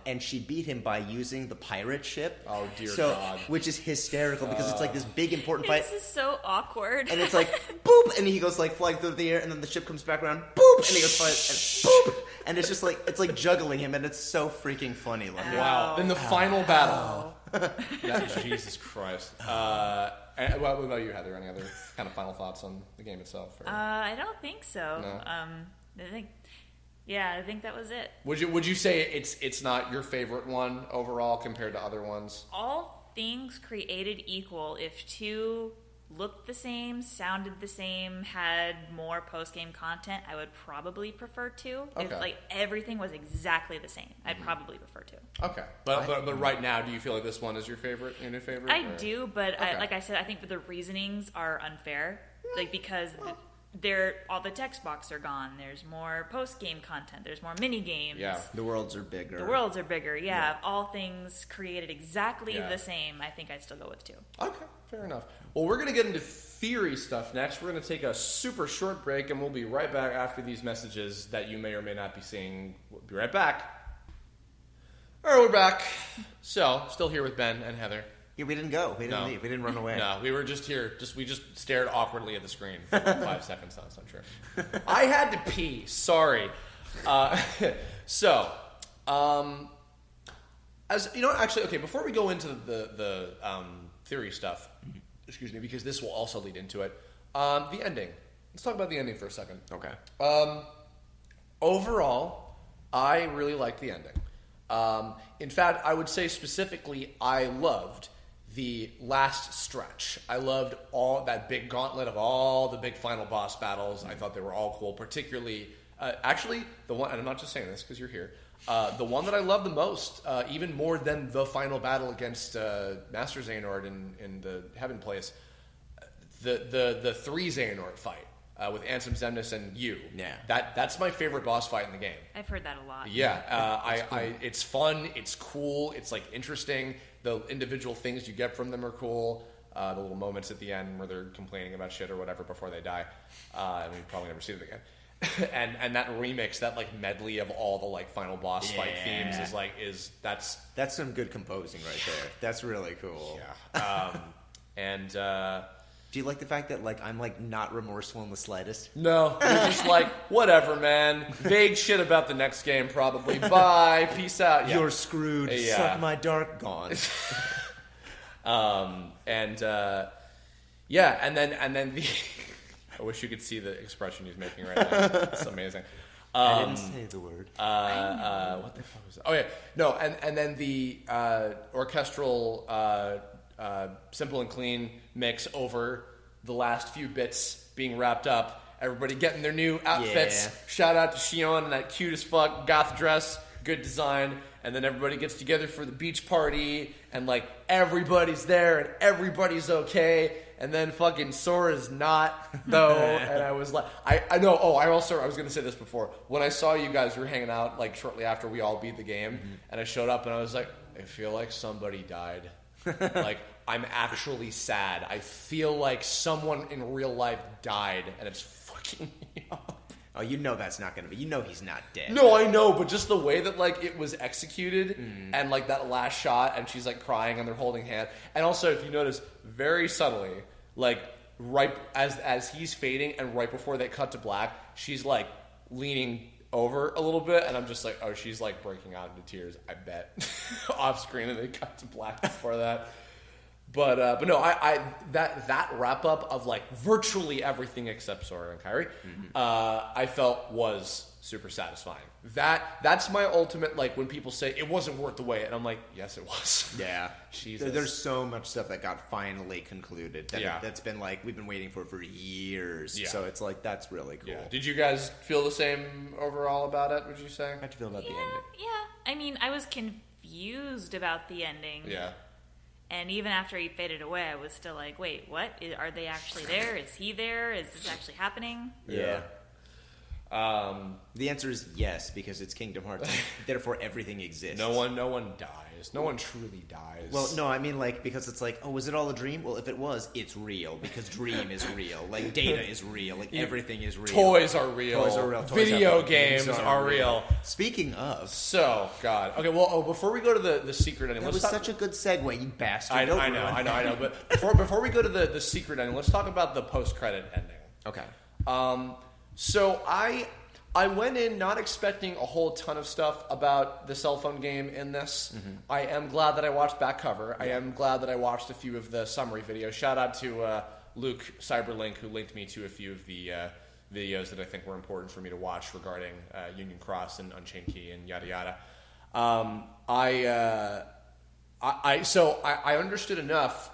And she beat him by using the pirate ship. Oh, dear God. Which is hysterical because it's like this big important fight. This is so awkward. And it's like, boop! And he goes like flying through the air, and then the ship comes back around, boop! And he goes flying, and boop! And it's just like, it's like juggling him, and it's so freaking funny. Like, wow. Then the final battle. Jesus Christ. And what about you, Heather? Any other kind of final thoughts on the game itself? Or? I don't think so. No? I think that was it. Would you say it's not your favorite one overall compared to other ones? All things created equal, if 2 looked the same, sounded the same, had more post-game content, I would probably prefer 2. Okay. If like everything was exactly the same, I'd probably prefer 2. Okay. But right now, do you feel like this one is your new favorite? I do, but okay. Like I said, I think the reasonings are unfair. Like because all the text box are gone. There's more post-game content. There's more mini-games. Yeah, the worlds are bigger. Yeah. All things created exactly the same. I think I'd still go with 2. Okay, fair enough. Well, we're going to get into theory stuff next. We're going to take a super short break, and we'll be right back after these messages that you may or may not be seeing. We'll be right back. All right, we're back. So, still here with Ben and Heather. Yeah, we didn't go. We didn't leave. We didn't run away. No, we were just here. We just stared awkwardly at the screen for 5 seconds. That's not true. I had to pee. Sorry. As you know, actually, okay. Before we go into the theory stuff, excuse me, because this will also lead into it. The ending. Let's talk about the ending for a second. Okay. Overall, I really liked the ending. In fact, I would say specifically, I loved the last stretch. I loved all that big gauntlet of all the big final boss battles. I thought they were all cool, particularly, actually, the one, and I'm not just saying this because you're here, the one that I loved the most, even more than the final battle against Master Xehanort in the Heaven Place, the 3 Xehanort fight. With Ansem, Xemnas, and you. Yeah. That's my favorite boss fight in the game. I've heard that a lot. Yeah. It's fun. It's cool. It's like interesting. The individual things you get from them are cool. The little moments at the end where they're complaining about shit or whatever before they die. And we probably never see them again. and that remix, that like medley of all the like final boss fight themes is that's some good composing right there. That's really cool. And do you like the fact that like I'm like not remorseful in the slightest? no, you're just like, whatever, man. Vague shit about the next game, probably. Bye, peace out. Yeah. You're screwed. Suck my dark. Gone. And then the. I wish you could see the expression he's making right now. It's amazing. I didn't say the word. What the fuck was that? Oh yeah, no, and then the orchestral simple and clean mix over the last few bits being wrapped up. Everybody getting their new outfits. Yeah. Shout out to Shion in that cute as fuck goth dress. Good design. And then everybody gets together for the beach party, and like everybody's there and everybody's okay. And then fucking Sora's not, though. And I was like, I know. Oh, I was going to say this before. When I saw you guys were hanging out, like shortly after we all beat the game, and I showed up and I was like, I feel like somebody died. Like, I'm actually sad. I feel like someone in real life died, and it's fucking me up. Oh, you know that's not going to be. You know he's not dead. No, I know, but just the way that like it was executed, and like that last shot, and she's like crying, and they're holding hands, and also if you notice, very subtly, like right as he's fading, and right before they cut to black, she's like leaning over a little bit, and I'm just like, oh, she's like breaking out into tears. I bet off screen, and they cut to black before that. But no, I that wrap up of like virtually everything except Sora and Kairi, I felt was super satisfying. That's my ultimate, like when people say it wasn't worth the wait, and I'm like, yes, it was. Yeah, Jesus. There's so much stuff that got finally concluded. That's been like we've been waiting for years. Yeah. So it's like that's really cool. Yeah. Did you guys feel the same overall about it? Would you say? How'd you feel about the ending? Yeah. I mean, I was confused about the ending. Yeah. And even after he faded away, I was still like, wait, what? Are they actually there? Is he there? Is this actually happening? Yeah. The answer is yes, because it's Kingdom Hearts. Therefore, everything exists. No one dies. No one truly dies. Well, no, I mean, like, because it's like, oh, was it all a dream? Well, if it was, it's real, because dream is real. Like, data is real. Like, everything is real. Toys are real. Toys are real. Video games are real. Speaking of... So, God. Okay, well, before we go to the secret ending... That was such a good segue, you bastard. I know. But before we go to the secret ending, let's talk about the post-credit ending. Okay. So I went in not expecting a whole ton of stuff about the cell phone game in this. I am glad that I watched back cover. I am glad that I watched a few of the summary videos. Shout out to Luke Cyberlink, who linked me to a few of the videos that I think were important for me to watch regarding Union Cross and Unchained Key and yada yada. I understood enough.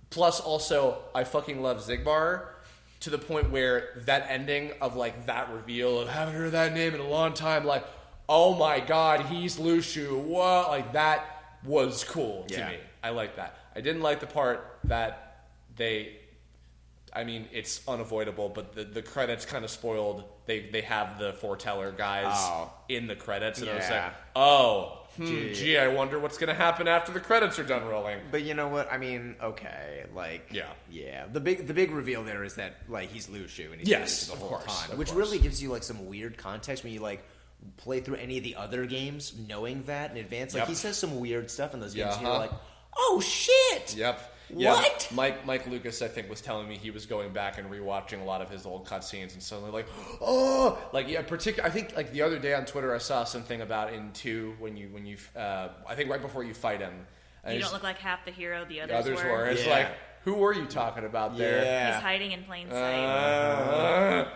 Plus, also, I fucking love Zigbar. To the point where that ending of like that reveal of haven't heard that name in a long time, like, oh my god, he's Lushu. What? Like that was cool to me. I like that. I didn't like the part that it's unavoidable, but the credits kind of spoiled. They have the foreteller guys in the credits, and I was like, gee, I wonder what's going to happen after the credits are done rolling. But you know what? I mean, okay, like, yeah. The big reveal there is that like he's Lushu and he's Lushu the whole time, which really gives you like some weird context when you like play through any of the other games, knowing that in advance. Like he says some weird stuff in those games, and you're like, oh shit. Yep. What? Mike Lucas, I think, was telling me he was going back and rewatching a lot of his old cutscenes, and suddenly like, oh, like I think like the other day on Twitter I saw something about in 2 when you I think right before you fight him, you don't look like half the hero the others were. It's like, who were you talking about there? Yeah. He's hiding in plain sight.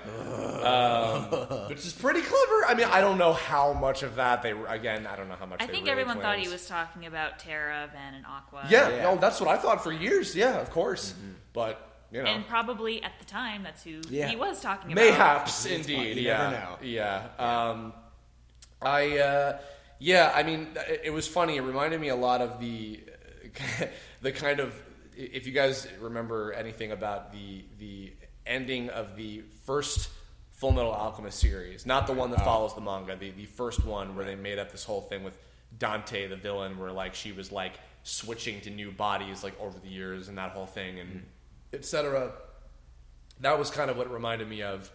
Which is pretty clever. I mean, I don't know how much of that I don't know how much. I think everyone thought he was talking about Terra, Van, and Aqua. Yeah, no, that's what I thought for years. Yeah, of course. But you know, and probably at the time, that's who he was talking about. Mayhaps, indeed. You never know. Yeah. I mean, it was funny. It reminded me a lot of the kind of. If you guys remember anything about the ending of the first Full Metal Alchemist series, not the one that follows the manga, the first one where they made up this whole thing with Dante, the villain, where like she was like switching to new bodies like over the years and that whole thing and etc. That was kind of what it reminded me of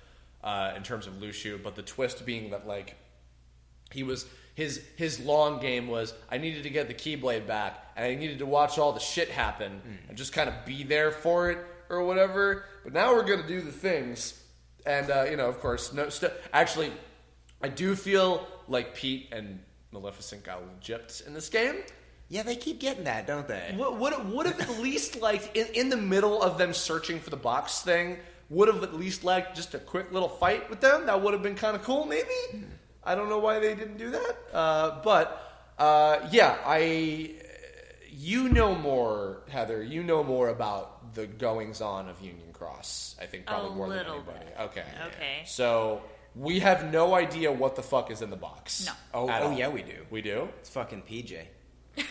in terms of Lucio, but the twist being that like he was his long game was I needed to get the Keyblade back and I needed to watch all the shit happen and just kind of be there for it or whatever. But now we're gonna do the things, and of course, actually, I do feel like Pete and Maleficent got gypped in this game. Yeah, they keep getting that, don't they? Would have at least liked in the middle of them searching for the box thing. Would have at least liked just a quick little fight with them. That would have been kind of cool, maybe. I don't know why they didn't do that, but you know more, Heather. You know more about the goings on of Union Cross. I think probably more than anybody. Bit. Okay. So we have no idea what the fuck is in the box. No. Oh yeah, we do. We do. It's fucking PJ. Let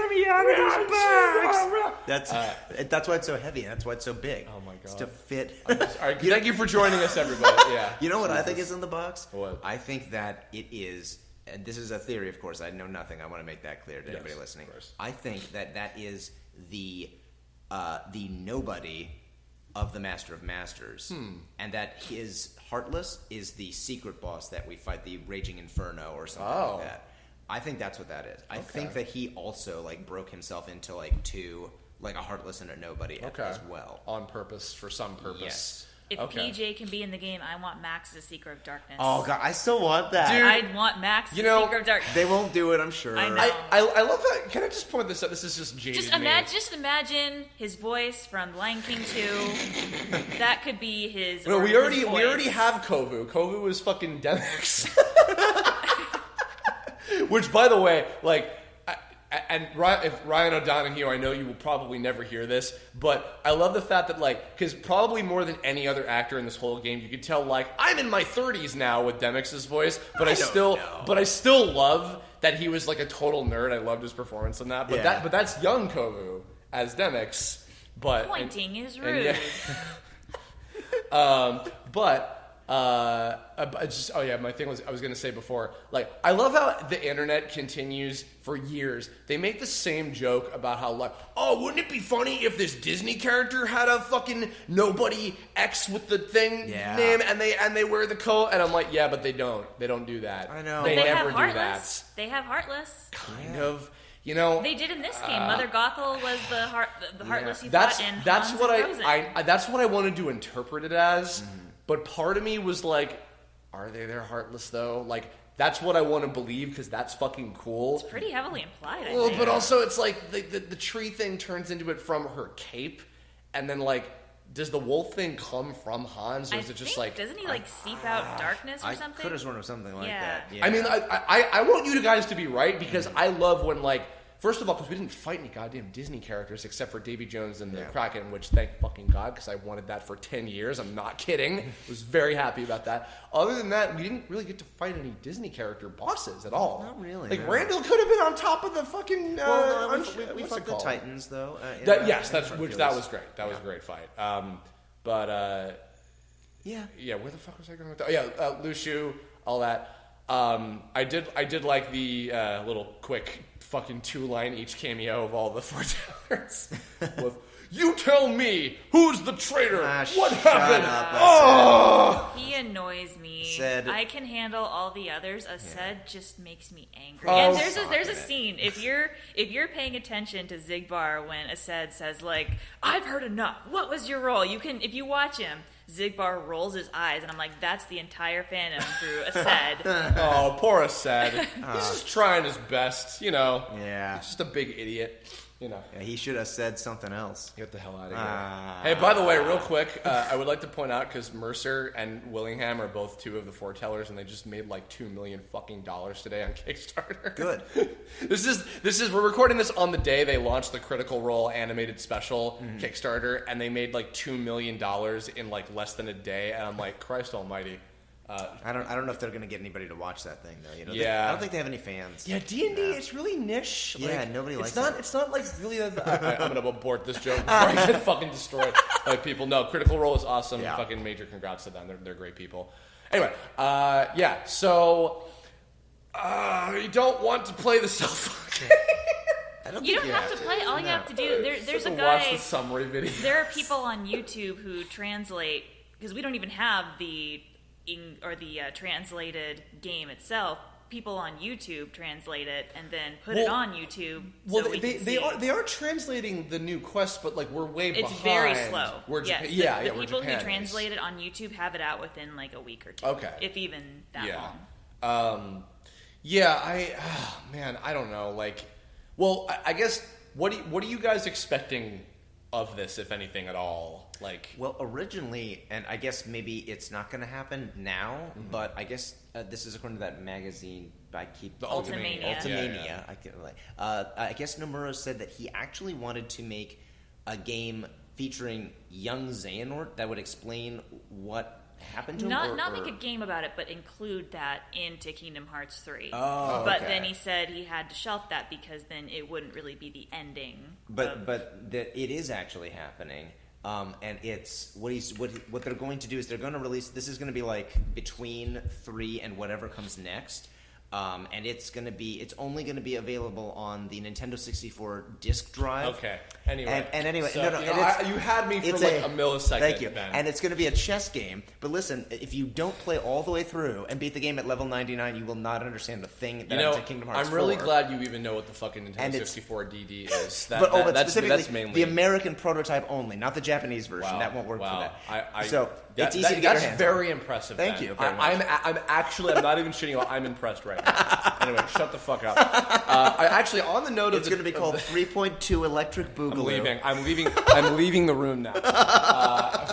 me out of this box. That's why it's so heavy. That's why it's so big. Oh my god! It's to fit. All right, thank you for joining us, everybody. Yeah. You know what I think is in the box? What? I think that it is, and this is a theory, of course. I know nothing. I want to make that clear to anybody listening. I think that is the nobody of the Master of Masters, and that his Heartless is the secret boss that we fight, the Raging Inferno or something like that. I think that's what that is. I think that he also like broke himself into like two, like a Heartless and a Nobody as well, on purpose for some purpose. Yes. if PJ can be in the game, I want Max as Secret of Darkness. Oh god, I still want that. Dude, I'd want Max as Secret of Darkness. They won't do it, I'm sure. I know. I love that. Can I just point this out? This is just jaded Just imagine his voice from Lion King 2. That could be his. No, or we his already voice. have Kovu. Kovu is fucking Demix. Which, by the way, like, if Ryan O'Donoghue, I know you will probably never hear this, but I love the fact that, like, because probably more than any other actor in this whole game, you could tell, like, I'm in my 30s now with Demix's voice, but I still love that he was like a total nerd. I loved his performance in that, but that's young Kovu as Demix. But pointing is rude. My thing was I was going to say before, like, I love how the internet continues for years. They make the same joke about how, like, oh, wouldn't it be funny if this Disney character had a fucking nobody X with the thing name and they wear the coat, and I'm like, yeah, but they don't do that. I know. They never do Heartless. that. They have Heartless. Kind of. You know, they did in this game. Mother Gothel was the Heartless you fought in that's Hans what and Frozen. that's what I wanted to interpret it as. Mm-hmm. But part of me was like, are they their Heartless though? Like, that's what I want to believe because that's fucking cool. It's pretty heavily implied, I well, think. but also it's like the tree thing turns into it from her cape, and then, like, does the wolf thing come from Hans, or is it just like... Doesn't he, like, seep out darkness or something? I could have sworn of something like that. Yeah. I mean, I want you guys to be right, because I love when, like... First of all, because we didn't fight any goddamn Disney characters except for Davy Jones and the Kraken, which thank fucking God, because I wanted that for 10 years. I'm not kidding. I was very happy about that. Other than that, we didn't really get to fight any Disney character bosses at all. Not really. Like, Randall could have been on top of the fucking... we fought the Titans, though. That was great. That was a great fight. Yeah, where the fuck was I going with that? Yeah, Lucio, all that. I did like the little quick fucking 2-line each cameo of all the foretellers. With, you tell me, who's the traitor? What happened? He annoys me. Said, I can handle all the others. Said just makes me angry. And there's a scene. If you're paying attention to Zigbar when Ased says, like, I've heard enough. What was your role? You can, if you watch him, Zigbar rolls his eyes, and I'm like, that's the entire fandom through Ased. Oh, poor Ased. He's just trying his best, you know. Yeah. He's just a big idiot, you know. Yeah, he should have said something else. Get the hell out of here. Hey, by the way, real quick, I would like to point out, because Mercer and Willingham are both two of the foretellers, and they just made like $2 million fucking dollars today on Kickstarter. Good. This is we're recording this on the day they launched the Critical Role animated special Kickstarter, and they made like $2 million in like less than a day, and I'm like, Christ Almighty. I don't know if they're going to get anybody to watch that thing, though. You know, yeah. I don't think they have any fans. Yeah, D&D, it's really niche. Yeah, like, nobody likes it. It's not like really... I'm going to abort this joke before I get fucking destroyed by people. No, Critical Role is awesome. Yeah. Fucking major congrats to them. They're great people. Anyway, so... you don't want to play the self game. You don't have to play. All you have to do, there's a Watch guy. the summary video. There are people on YouTube who translate, because we don't even have the translated game itself. People on YouTube translate it and then put it on YouTube. Well, so we can see. they are translating the new quest, but like we're way behind. It's very slow. Yes, the people who translate it on YouTube have it out within like a week or two. Okay, if even that long. Man, I don't know. Like, well, I guess what are you guys expecting of this, if anything at all? Like, well, originally, and I guess maybe it's not going to happen now, but I guess this is according to that magazine by Ultimania. I guess Nomura said that he actually wanted to make a game featuring young Xehanort that would explain what happened to him. Not make a game about it, but include that into Kingdom Hearts 3. Oh, but then he said he had to shelf that because then it wouldn't really be the ending. But that it is actually happening. And it's what they're going to do is they're going to release. This is going to be like between 3 and whatever comes next. And it's only going to be available on the Nintendo 64 disk drive. Okay. Anyway. And anyway, so, you had me for like a millisecond. Thank you. Ben. And it's going to be a chess game. But listen, if you don't play all the way through and beat the game at level 99, you will not understand the thing that happens in Kingdom Hearts 4. I'm really glad you even know what the fucking Nintendo 64 DD is. But specifically, that's mainly the American prototype only, not the Japanese version. Wow. That won't work for that. So it's easy to get your hands on. That's very impressive. Thank Ben. you very much. I'm not even shitting you. I'm impressed right now. Anyway, shut the fuck up. I actually, on the note of it's going to be called 3.2 Electric Boogaloo. I'm leaving the room now.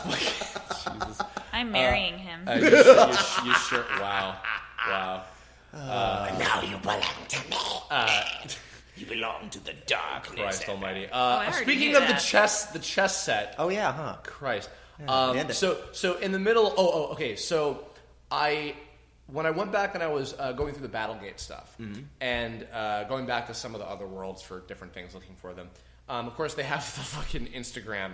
Jesus. I'm marrying him. You sure? Wow. And now you belong to me. You belong to the darkness. Christ Almighty. Speaking of the chess set. Oh yeah, huh? Christ. So in the middle. Okay. So when I went back and I was going through the Battlegate stuff and going back to some of the other worlds for different things, looking for them. Of course, they have the fucking Instagram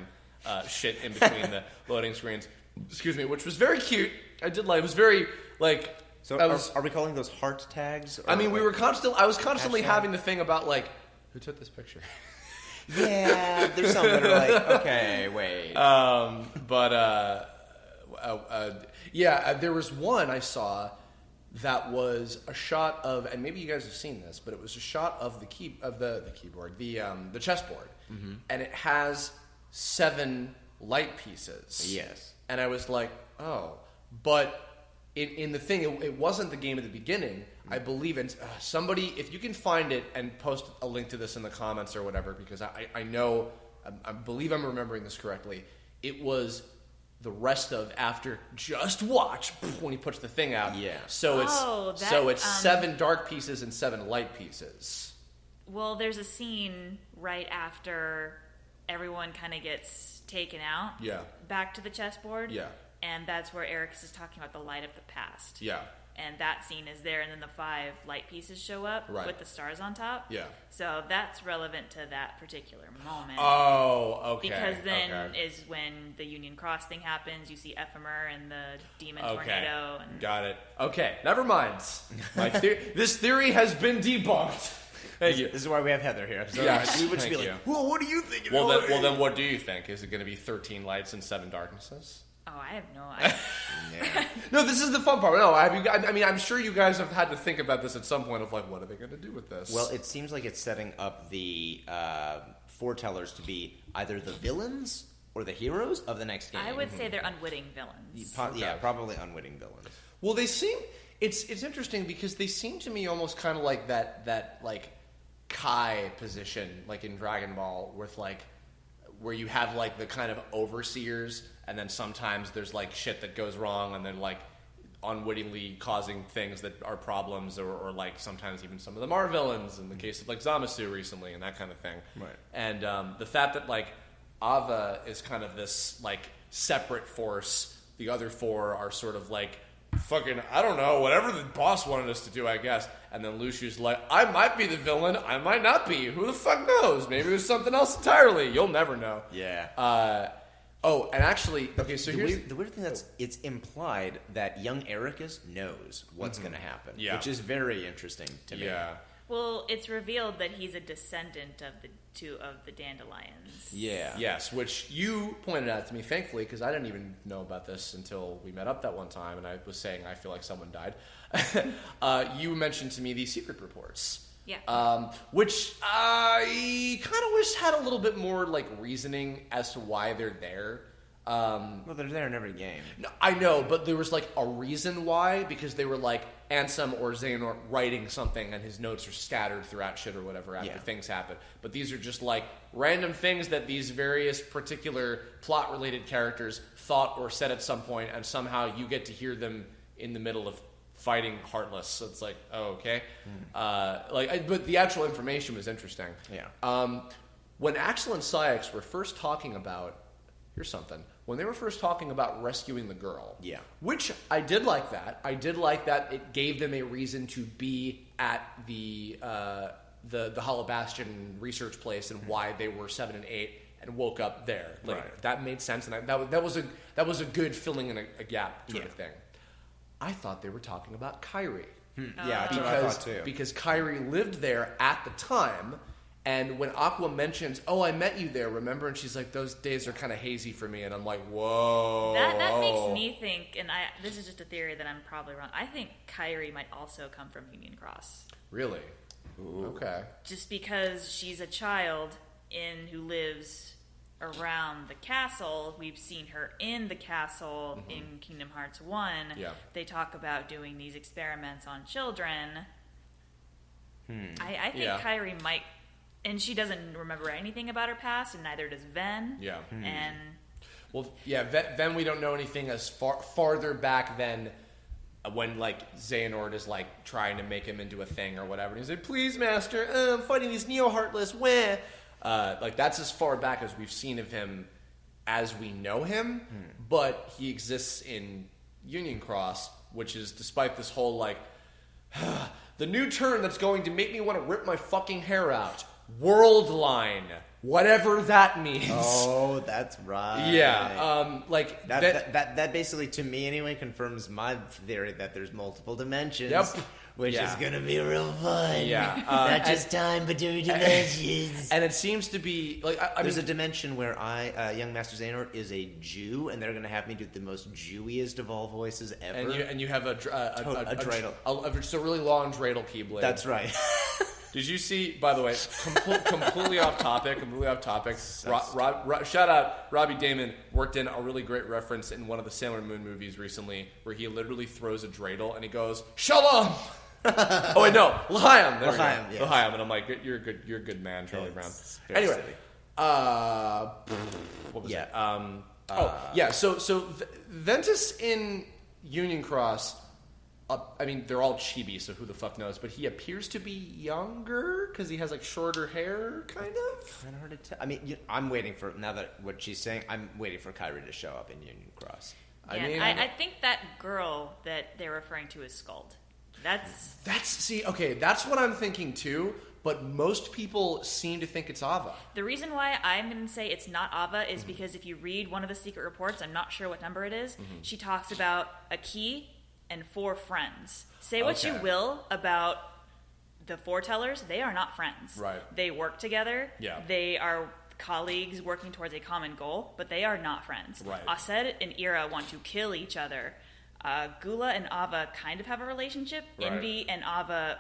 shit in between the loading screens. Excuse me, which was very cute. I did like. It was very like. So are we calling those heart tags? I mean, I was constantly having the thing about like, who took this picture? Yeah, there's some that are like, okay, wait. There was one I saw that was a shot of, and maybe you guys have seen this, but it was a shot of the keyboard, the chessboard, and it has 7 light pieces. Yes, and I was like, oh, but. In the thing, it wasn't the game at the beginning. I believe in somebody. If you can find it and post a link to this in the comments or whatever, because I know, I believe I'm remembering this correctly. It was the rest of after just watch when he puts the thing out. Yeah. So it's 7 dark pieces and 7 light pieces. Well, there's a scene right after everyone kind of gets taken out. Yeah. Back to the chessboard. Yeah. And that's where Ericus is talking about the light of the past. Yeah. And that scene is there, and then the 5 light pieces show up with the stars on top. Yeah. So that's relevant to that particular moment. Oh, okay. Because then is when the Union Cross thing happens. You see Ephemer and the demon tornado. And got it. Okay, never mind. This theory has been debunked. Thank you. This is why we have Heather here. So we would just be like, well, what do you think? Well, then what do you think? Is it going to be 13 lights and 7 darknesses? Oh, I have no idea. No, this is the fun part. No, I mean, I'm sure you guys have had to think about this at some point of like, what are they going to do with this? Well, it seems like it's setting up the foretellers to be either the villains or the heroes of the next game. I would say they're unwitting villains. Yeah, probably unwitting villains. Well, they seem... It's interesting because they seem to me almost kind of like that like Kai position, like in Dragon Ball, with like where you have like the kind of overseers, and then sometimes there's like shit that goes wrong, and then like unwittingly causing things that are problems, or like sometimes even some of them are villains in the case of like Zamasu recently and that kind of thing. Right. And the fact that like Ava is kind of this like separate force, the other 4 are sort of like fucking, I don't know, whatever the boss wanted us to do, I guess. And then Luciu's like, I might be the villain, I might not be. Who the fuck knows? Maybe there's something else entirely. You'll never know. Yeah. And actually, okay, so here's... The weird thing it's implied that young Ericus knows what's going to happen. Yeah. Which is very interesting to me. Yeah. Well, it's revealed that he's a descendant of the Dandelions. Yeah. Yes, which you pointed out to me, thankfully, because I didn't even know about this until we met up that one time, and I was saying I feel like someone died. You mentioned to me these secret reports. Yeah. Which I kind of wish had a little bit more like reasoning as to why they're there. Well, they're there in every game. No, I know, but there was like a reason why, because they were like Ansem or Xehanort writing something and his notes are scattered throughout shit or whatever after things happen. But these are just like random things that these various particular plot-related characters thought or said at some point, and somehow you get to hear them in the middle of fighting Heartless. So it's like, oh, okay. But the actual information was interesting. Yeah. When Axel and Syx were first talking about, here's something. When they were first talking about rescuing the girl, which I did like that. I did like that it gave them a reason to be at the Hollow Bastion research place and why they were 7 and 8 and woke up there later. Right. That made sense, and that was a good filling in a gap sort of thing. I thought they were talking about Kyrie. Yeah, that's what I thought too. Because Kyrie lived there at the time. And when Aqua mentions, "Oh, I met you there, remember?" and she's like, "Those days are kind of hazy for me," and I'm like, "Whoa." That makes me think, and this is just a theory that I'm probably wrong. I think Kyrie might also come from Union Cross. Really? Ooh. Okay. Just because she's a child who lives around the castle. We've seen her in the castle in Kingdom Hearts 1. Yeah. They talk about doing these experiments on children. I think Kyrie might. And she doesn't remember anything about her past, and neither does Ven. Yeah. And Ven we don't know anything as farther back than when like Xehanort is like trying to make him into a thing or whatever. And he's like, "Please, Master, I'm fighting these Neo-Heartless. Where?" Like that's as far back as we've seen of him as we know him. But he exists in Union Cross, which is despite this whole like the new turn that's going to make me want to rip my fucking hair out. World line, whatever that means. Oh, that's right. Yeah, that basically, to me anyway, confirms my theory that there's multiple dimensions. Yep. Which is gonna be real fun. Yeah, not just time, but two dimensions. And it seems to be like there's a dimension where young Master Xehanort is a Jew, and they're gonna have me do the most Jewiest of all voices ever. And you have a dreidel, just a really long dreidel keyblade. That's right. Did you see, by the way, completely off topic, shout out, Robbie Damon worked in a really great reference in one of the Sailor Moon movies recently where he literally throws a dreidel and he goes, "Shalom!" Oh, wait, no, L'chaim. There L'chaim, we go. yes. L'chaim. And I'm like, you're a good man, Charlie Brown. Very Anyway, silly. what was it? So Ventus in Union Cross, they're all chibi, so who the fuck knows? But he appears to be younger because he has like shorter hair, kind of. Kind of hard to tell. I mean, I'm waiting for now that what she's saying. I'm waiting for Kyrie to show up in Union Cross. I think that girl that they're referring to is Skuld. That's what I'm thinking too. But most people seem to think it's Ava. The reason why I'm going to say it's not Ava is because if you read one of the secret reports, I'm not sure what number it is, she talks about a key and 4 friends. Say what you will about the foretellers, they are not friends. Right. They work together. Yeah. They are colleagues working towards a common goal, but they are not friends. Right. Aset and Ira want to kill each other. Gula and Ava kind of have a relationship. Right. Envy and Ava,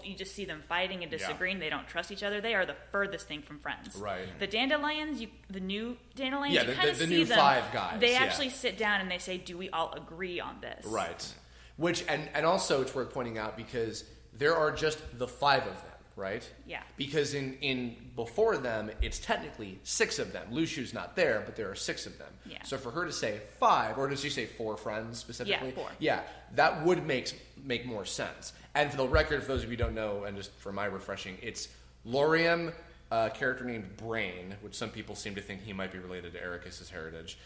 you just see them fighting and disagreeing. They don't trust each other. They are the furthest thing from friends. Right. The Dandelions, the new Dandelions, you kind of the see new them. 5 guys. They actually sit down and they say, "Do we all agree on this?" Right. Which and also it's worth pointing out because there are just the 5 of them, right? Yeah. Because in before them, it's technically 6 of them. Lushu's not there, but there are 6 of them. Yeah. So for her to say 5, or does she say 4 friends specifically? Yeah, 4. Yeah, that would make more sense. And for the record, for those of you who don't know, and just for my refreshing, it's Laurium, a character named Brain, which some people seem to think he might be related to Ericus's heritage,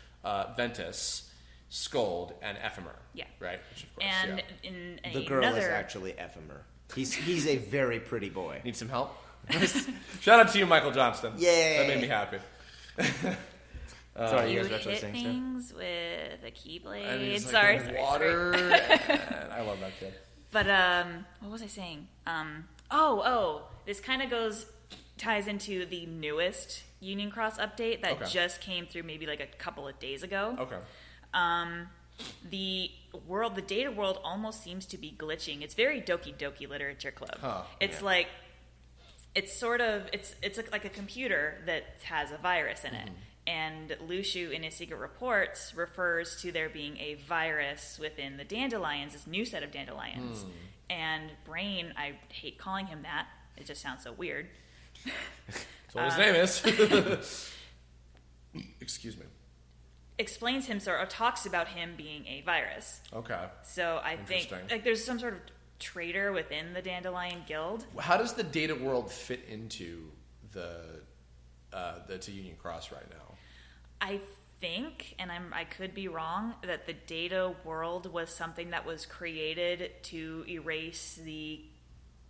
Ventus, Skuld, and Ephemer. Yeah. Right? Which of course, And in The girl another... is actually Ephemer. He's a very pretty boy. Need some help? Shout out to you, Michael Johnston. Yay. That made me happy. Sorry, you guys were actually hit saying stuff? things with a keyblade. And he's, like, Sorry. in water. And I love that kid. But what was I saying? This kind of ties into the newest Union Cross update that just came through maybe like a couple of days ago. Okay. The data world almost seems to be glitching. It's very Doki Doki Literature Club. Huh, it's like, it's like a computer that has a virus in it. And Lushu, in his secret reports, refers to there being a virus within the dandelions, this new set of dandelions. And Brain, I hate calling him that. It just sounds so weird. That's what his name is. Excuse me. Explains him or talks about him being a virus. Okay. So I think like there's some sort of traitor within the Dandelion Guild. How does the data world fit into the to Union Cross right now? I think, and I could be wrong, that the data world was something that was created to erase the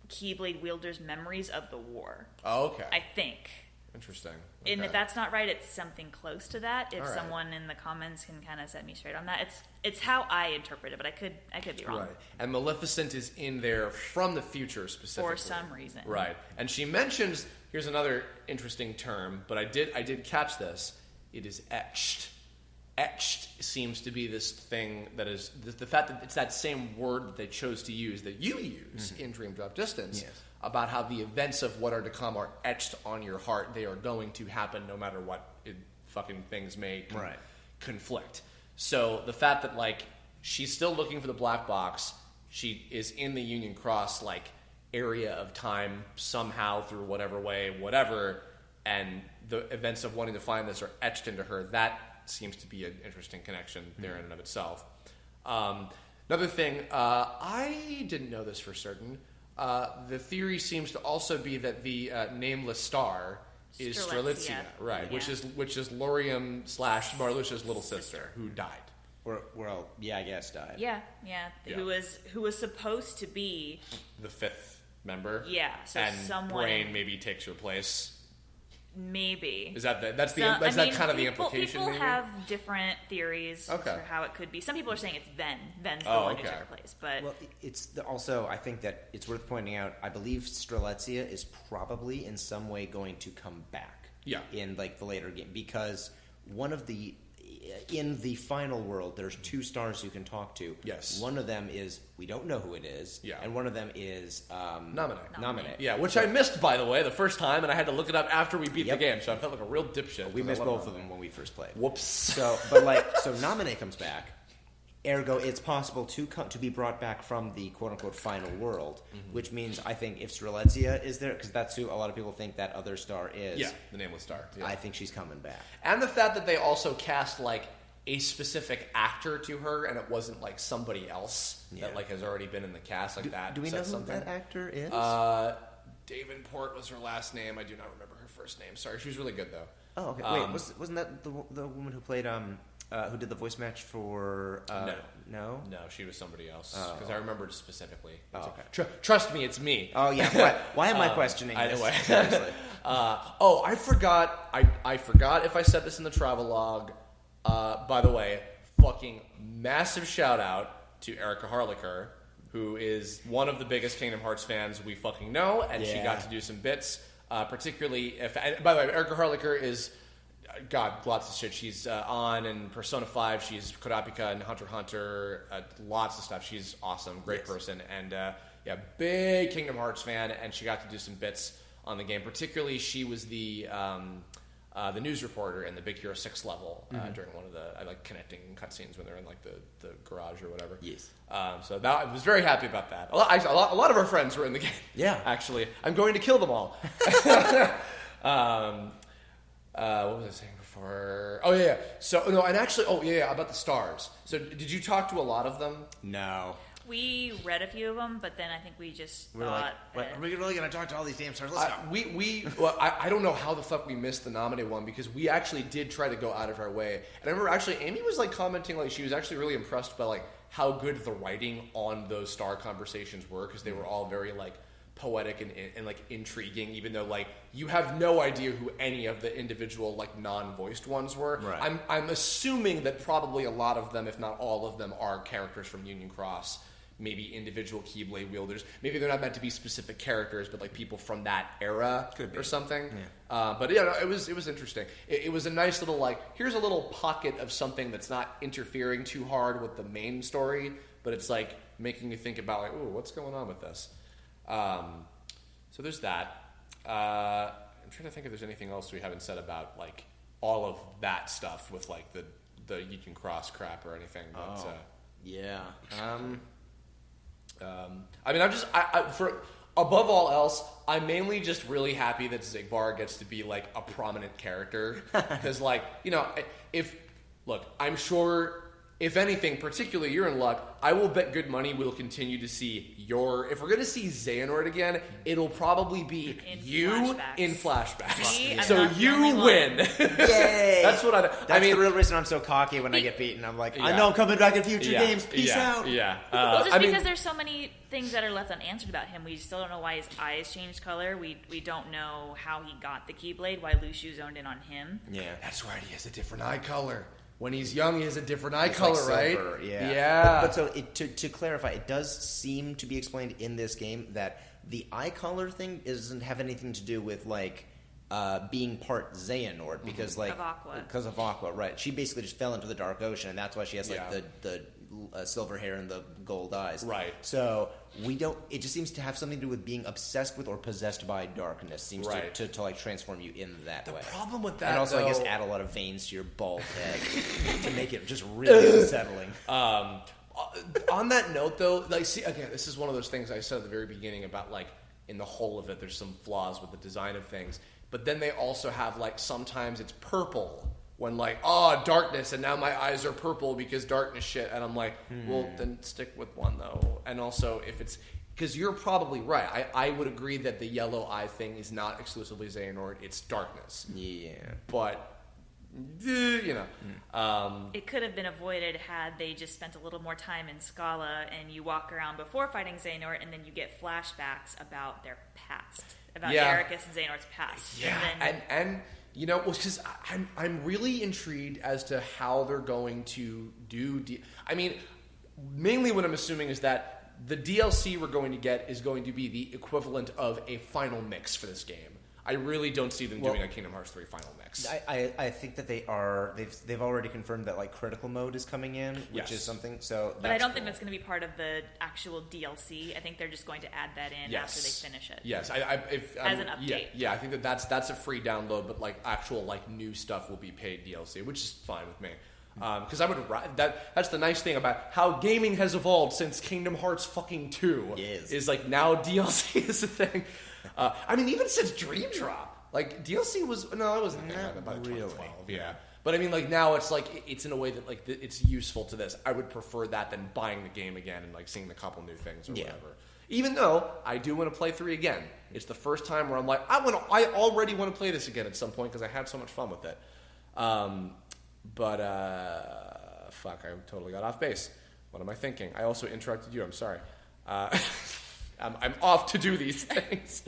Keyblade wielders' memories of the war. Oh, okay. I think. Interesting. Okay. And if that's not right, it's something close to that. If All right. someone in the comments can kind of set me straight on that, it's how I interpret it, but I could be wrong. Right. And Maleficent is in there from the future specifically. For some reason. Right. And she mentions, here's another interesting term, but I did catch this. It is etched. Etched seems to be this thing that is the fact that it's that same word that they chose to use that you use in Dream Drop Distance about how the events of what are to come are etched on your heart. They are going to happen no matter what fucking things may conflict. So the fact that like she's still looking for the black box, she is in the Union Cross like area of time somehow through whatever way, whatever, and the events of wanting to find this are etched into her. That seems to be an interesting connection there in and of itself. Another thing, I didn't know this for certain. The theory seems to also be that the Nameless Star is Strelitzia, right? Yeah. Which is Laurium / Marluxia's little sister who died. Well, yeah, I guess died. Yeah. Who was supposed to be The fifth member. Yeah, so and someone Brain maybe takes her place. Maybe. Is that that kind of the implication? People maybe? have different theories for how it could be. Some people are saying it's Ven. Ven's the one who took her place. But also, I think that it's worth pointing out, I believe Strelitzia is probably in some way going to come back. Yeah. In like the later game, because in the final world, there's two stars you can talk to. Yes. One of them is, we don't know who it is. Yeah. And one of them is Nominate. Yeah, which I missed, by the way, the first time, and I had to look it up after we beat the game, so I felt like a real dipshit. We missed both of them when we first played. Whoops. So Nominate comes back. Ergo, it's possible to be brought back from the quote-unquote final world, which means I think if Strelitzia is there, because that's who a lot of people think that other star is. Yeah, the Nameless Star. Yeah. I think she's coming back. And the fact that they also cast, like, a specific actor to her, and it wasn't, like, somebody else that, like, has already been in the cast, like that. Do we know who something. that actor is? Davenport was her last name. I do not remember her first name. Sorry, she was really good, though. Oh, okay. Wait, wasn't that the woman who played, who did the voice match for... No? No, she was somebody else. Because I remembered specifically. Oh, okay. Trust me, it's me. Oh, yeah. Why am I questioning this? Anyway. Seriously. I forgot. I forgot if I said this in the travelogue. By the way, fucking massive shout out to Erica Harlicker, who is one of the biggest Kingdom Hearts fans we fucking know, and she got to do some bits. Particularly if... And by the way, Erica Harlicker is... God, lots of shit. She's on in Persona 5. She's Kurapika and Hunter x Hunter. Lots of stuff. She's awesome. Great person. And, big Kingdom Hearts fan. And she got to do some bits on the game. Particularly, she was the news reporter in the Big Hero 6 level during one of the connecting cutscenes when they're in like the garage or whatever. Yes. So I was very happy about that. A lot of our friends were in the game. Yeah. Actually, I'm going to kill them all. What was I saying before? Oh, yeah. So, no, and actually, about the stars. So, did you talk to a lot of them? No. we read a few of them, but then I think we just We're thought... like, are we really going to talk to all these damn stars? Let's go. I don't know how the fuck we missed the nominee one, because we actually did try to go out of our way. And I remember actually Amy was like commenting, like she was actually really impressed by like how good the writing on those star conversations were, because they were all very like poetic and like intriguing, even though like you have no idea who any of the individual like non-voiced ones were. Right. I'm assuming that probably a lot of them, if not all of them, are characters from Union Cross, maybe individual Keyblade wielders. Maybe they're not meant to be specific characters, but like people from that era or something. Yeah. But yeah, no, it was interesting. It was a nice little like, here's a little pocket of something that's not interfering too hard with the main story, but it's like making you think about like, ooh, what's going on with this? So there's that. I'm trying to think if there's anything else we haven't said about like all of that stuff with like the you can cross crap or anything. But, yeah. I mean, for above all else, I'm mainly just really happy that Zigbar gets to be like a prominent character because, like, you know, I'm sure. If anything, particularly you're in luck, I will bet good money we'll continue to see if we're going to see Xehanort again, it'll probably be in flashbacks. See? So you win. Yay! That's what That's the real reason I'm so cocky when I get beaten. I'm like, I know I'm coming back in future games. Peace out. Yeah. Well, just because there's so many things that are left unanswered about him. We still don't know why his eyes changed color. We don't know how he got the Keyblade, why Luciu zoned in on him. Yeah. That's right. He has a different eye color. When he's young, he has a different eye color, like silver, right? Yeah. But so to clarify, it does seem to be explained in this game that the eye color thing doesn't have anything to do with like being part Xehanort because like because of Aqua, right? She basically just fell into the dark ocean, and that's why she has like the silver hair and the gold eyes, right? So we don't. It just seems to have something to do with being obsessed with or possessed by darkness. Seems to like transform you in that way. The problem with that, and also I guess add a lot of veins to your bald head to make it just really unsettling. On that note, though, like, see, again, this is one of those things I said at the very beginning about like in the whole of it, there's some flaws with the design of things, but then they also have like sometimes it's purple. When like, darkness, and now my eyes are purple because darkness shit. And I'm like, well, then stick with one, though. And also, if it's... Because you're probably right. I would agree that the yellow eye thing is not exclusively Xehanort. It's darkness. Yeah. But, you know. It could have been avoided had they just spent a little more time in Scala and you walk around before fighting Xehanort and then you get flashbacks about their past. About Ericus and Xehanort's past. Yeah, and you know, because I'm really intrigued as to how they're going to do. I mean, mainly what I'm assuming is that the DLC we're going to get is going to be the equivalent of a final mix for this game. I really don't see them doing a Kingdom Hearts 3 final mix. I think that they are. They've already confirmed that like critical mode is coming in, which is something. So, but I don't think that's going to be part of the actual DLC. I think they're just going to add that in after they finish it. Yes, as an update. Yeah, I think that's a free download, but like actual like new stuff will be paid DLC, which is fine with me. Because I would that's the nice thing about how gaming has evolved since Kingdom Hearts fucking 2 is like now DLC is a thing. I mean, even since Dream Drop, like DLC it wasn't about really 2012, yeah. But I mean, like now it's like it's in a way that like it's useful to this. I would prefer that than buying the game again and like seeing a couple new things or whatever. Even though I do want to play 3 again, it's the first time where I'm like, I already want to play this again at some point because I had so much fun with it. But fuck, I totally got off base. What am I thinking? I also interrupted you. I'm sorry. I'm off to do these things.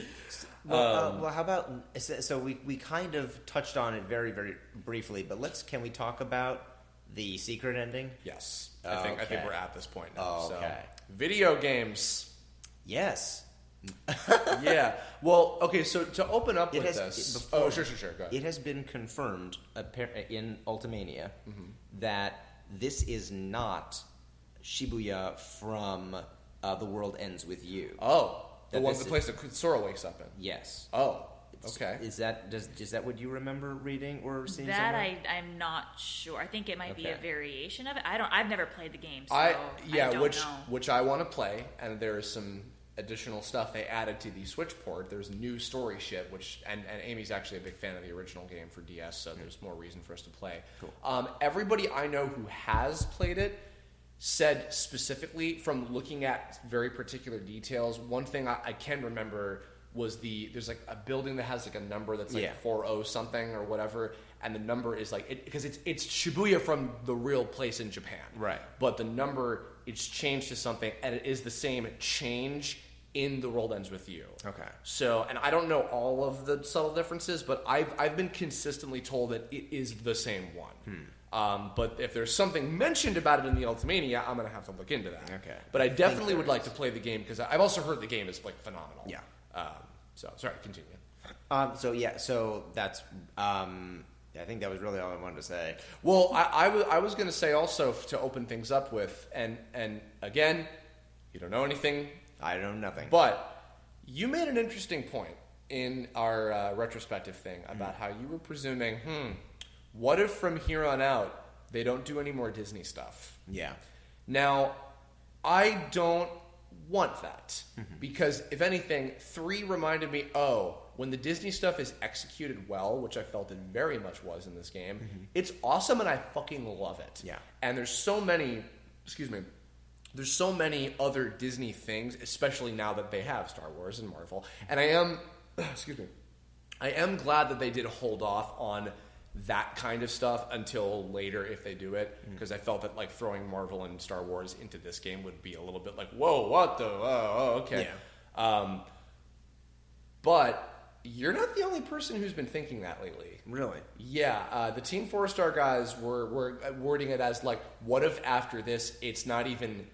Well, how about so we kind of touched on it very, very briefly, but can we talk about the secret ending? Yes, I think we're at this point now. Okay. So, video games. Yes. Yeah. Well, okay. So to open up with this, sure. Go ahead. It has been confirmed in Ultimania that this is not Shibuya from The World Ends With You. Oh, the place that Sora wakes up in. Yes. Oh, okay. Is that what you remember reading or seeing? That somewhere? I'm not sure. I think it might be a variation of it. I've never played the game, so I don't know. Which I want to play, and there is some additional stuff they added to the Switch port. There's new story shit, and Amy's actually a big fan of the original game for DS, so there's more reason for us to play. Cool. Everybody I know who has played it said specifically from looking at very particular details, one thing I can remember was there's like a building that has like a number that's like 40 something or whatever, and the number is like because it's Shibuya from the real place in Japan, right? But the number it's changed to something, and it is the same change in The World Ends With You. Okay. So, and I don't know all of the subtle differences, but I've been consistently told that it is the same one. But if there's something mentioned about it in the Ultimania, I'm going to have to look into that. Okay. But I definitely would like to play the game, because I've also heard the game is, like, phenomenal. Yeah. So, sorry, continue. So that's, I think that was really all I wanted to say. Well, I was going to say also, to open things up with, and again, you don't know anything. I know nothing. But you made an interesting point in our retrospective thing about how you were presuming, what if from here on out they don't do any more Disney stuff? Yeah. Now, I don't want that, because if anything, 3 reminded me, when the Disney stuff is executed well, which I felt it very much was in this game, it's awesome and I fucking love it. Yeah. And there's so many other Disney things, especially now that they have Star Wars and Marvel. And I am glad that they did hold off on that kind of stuff until later if they do it, because I felt that like throwing Marvel and Star Wars into this game would be a little bit like, whoa, what the, okay. Yeah. But you're not the only person who's been thinking that lately. Really? Yeah, the Team 4-Star guys were wording it as like, what if after this it's not even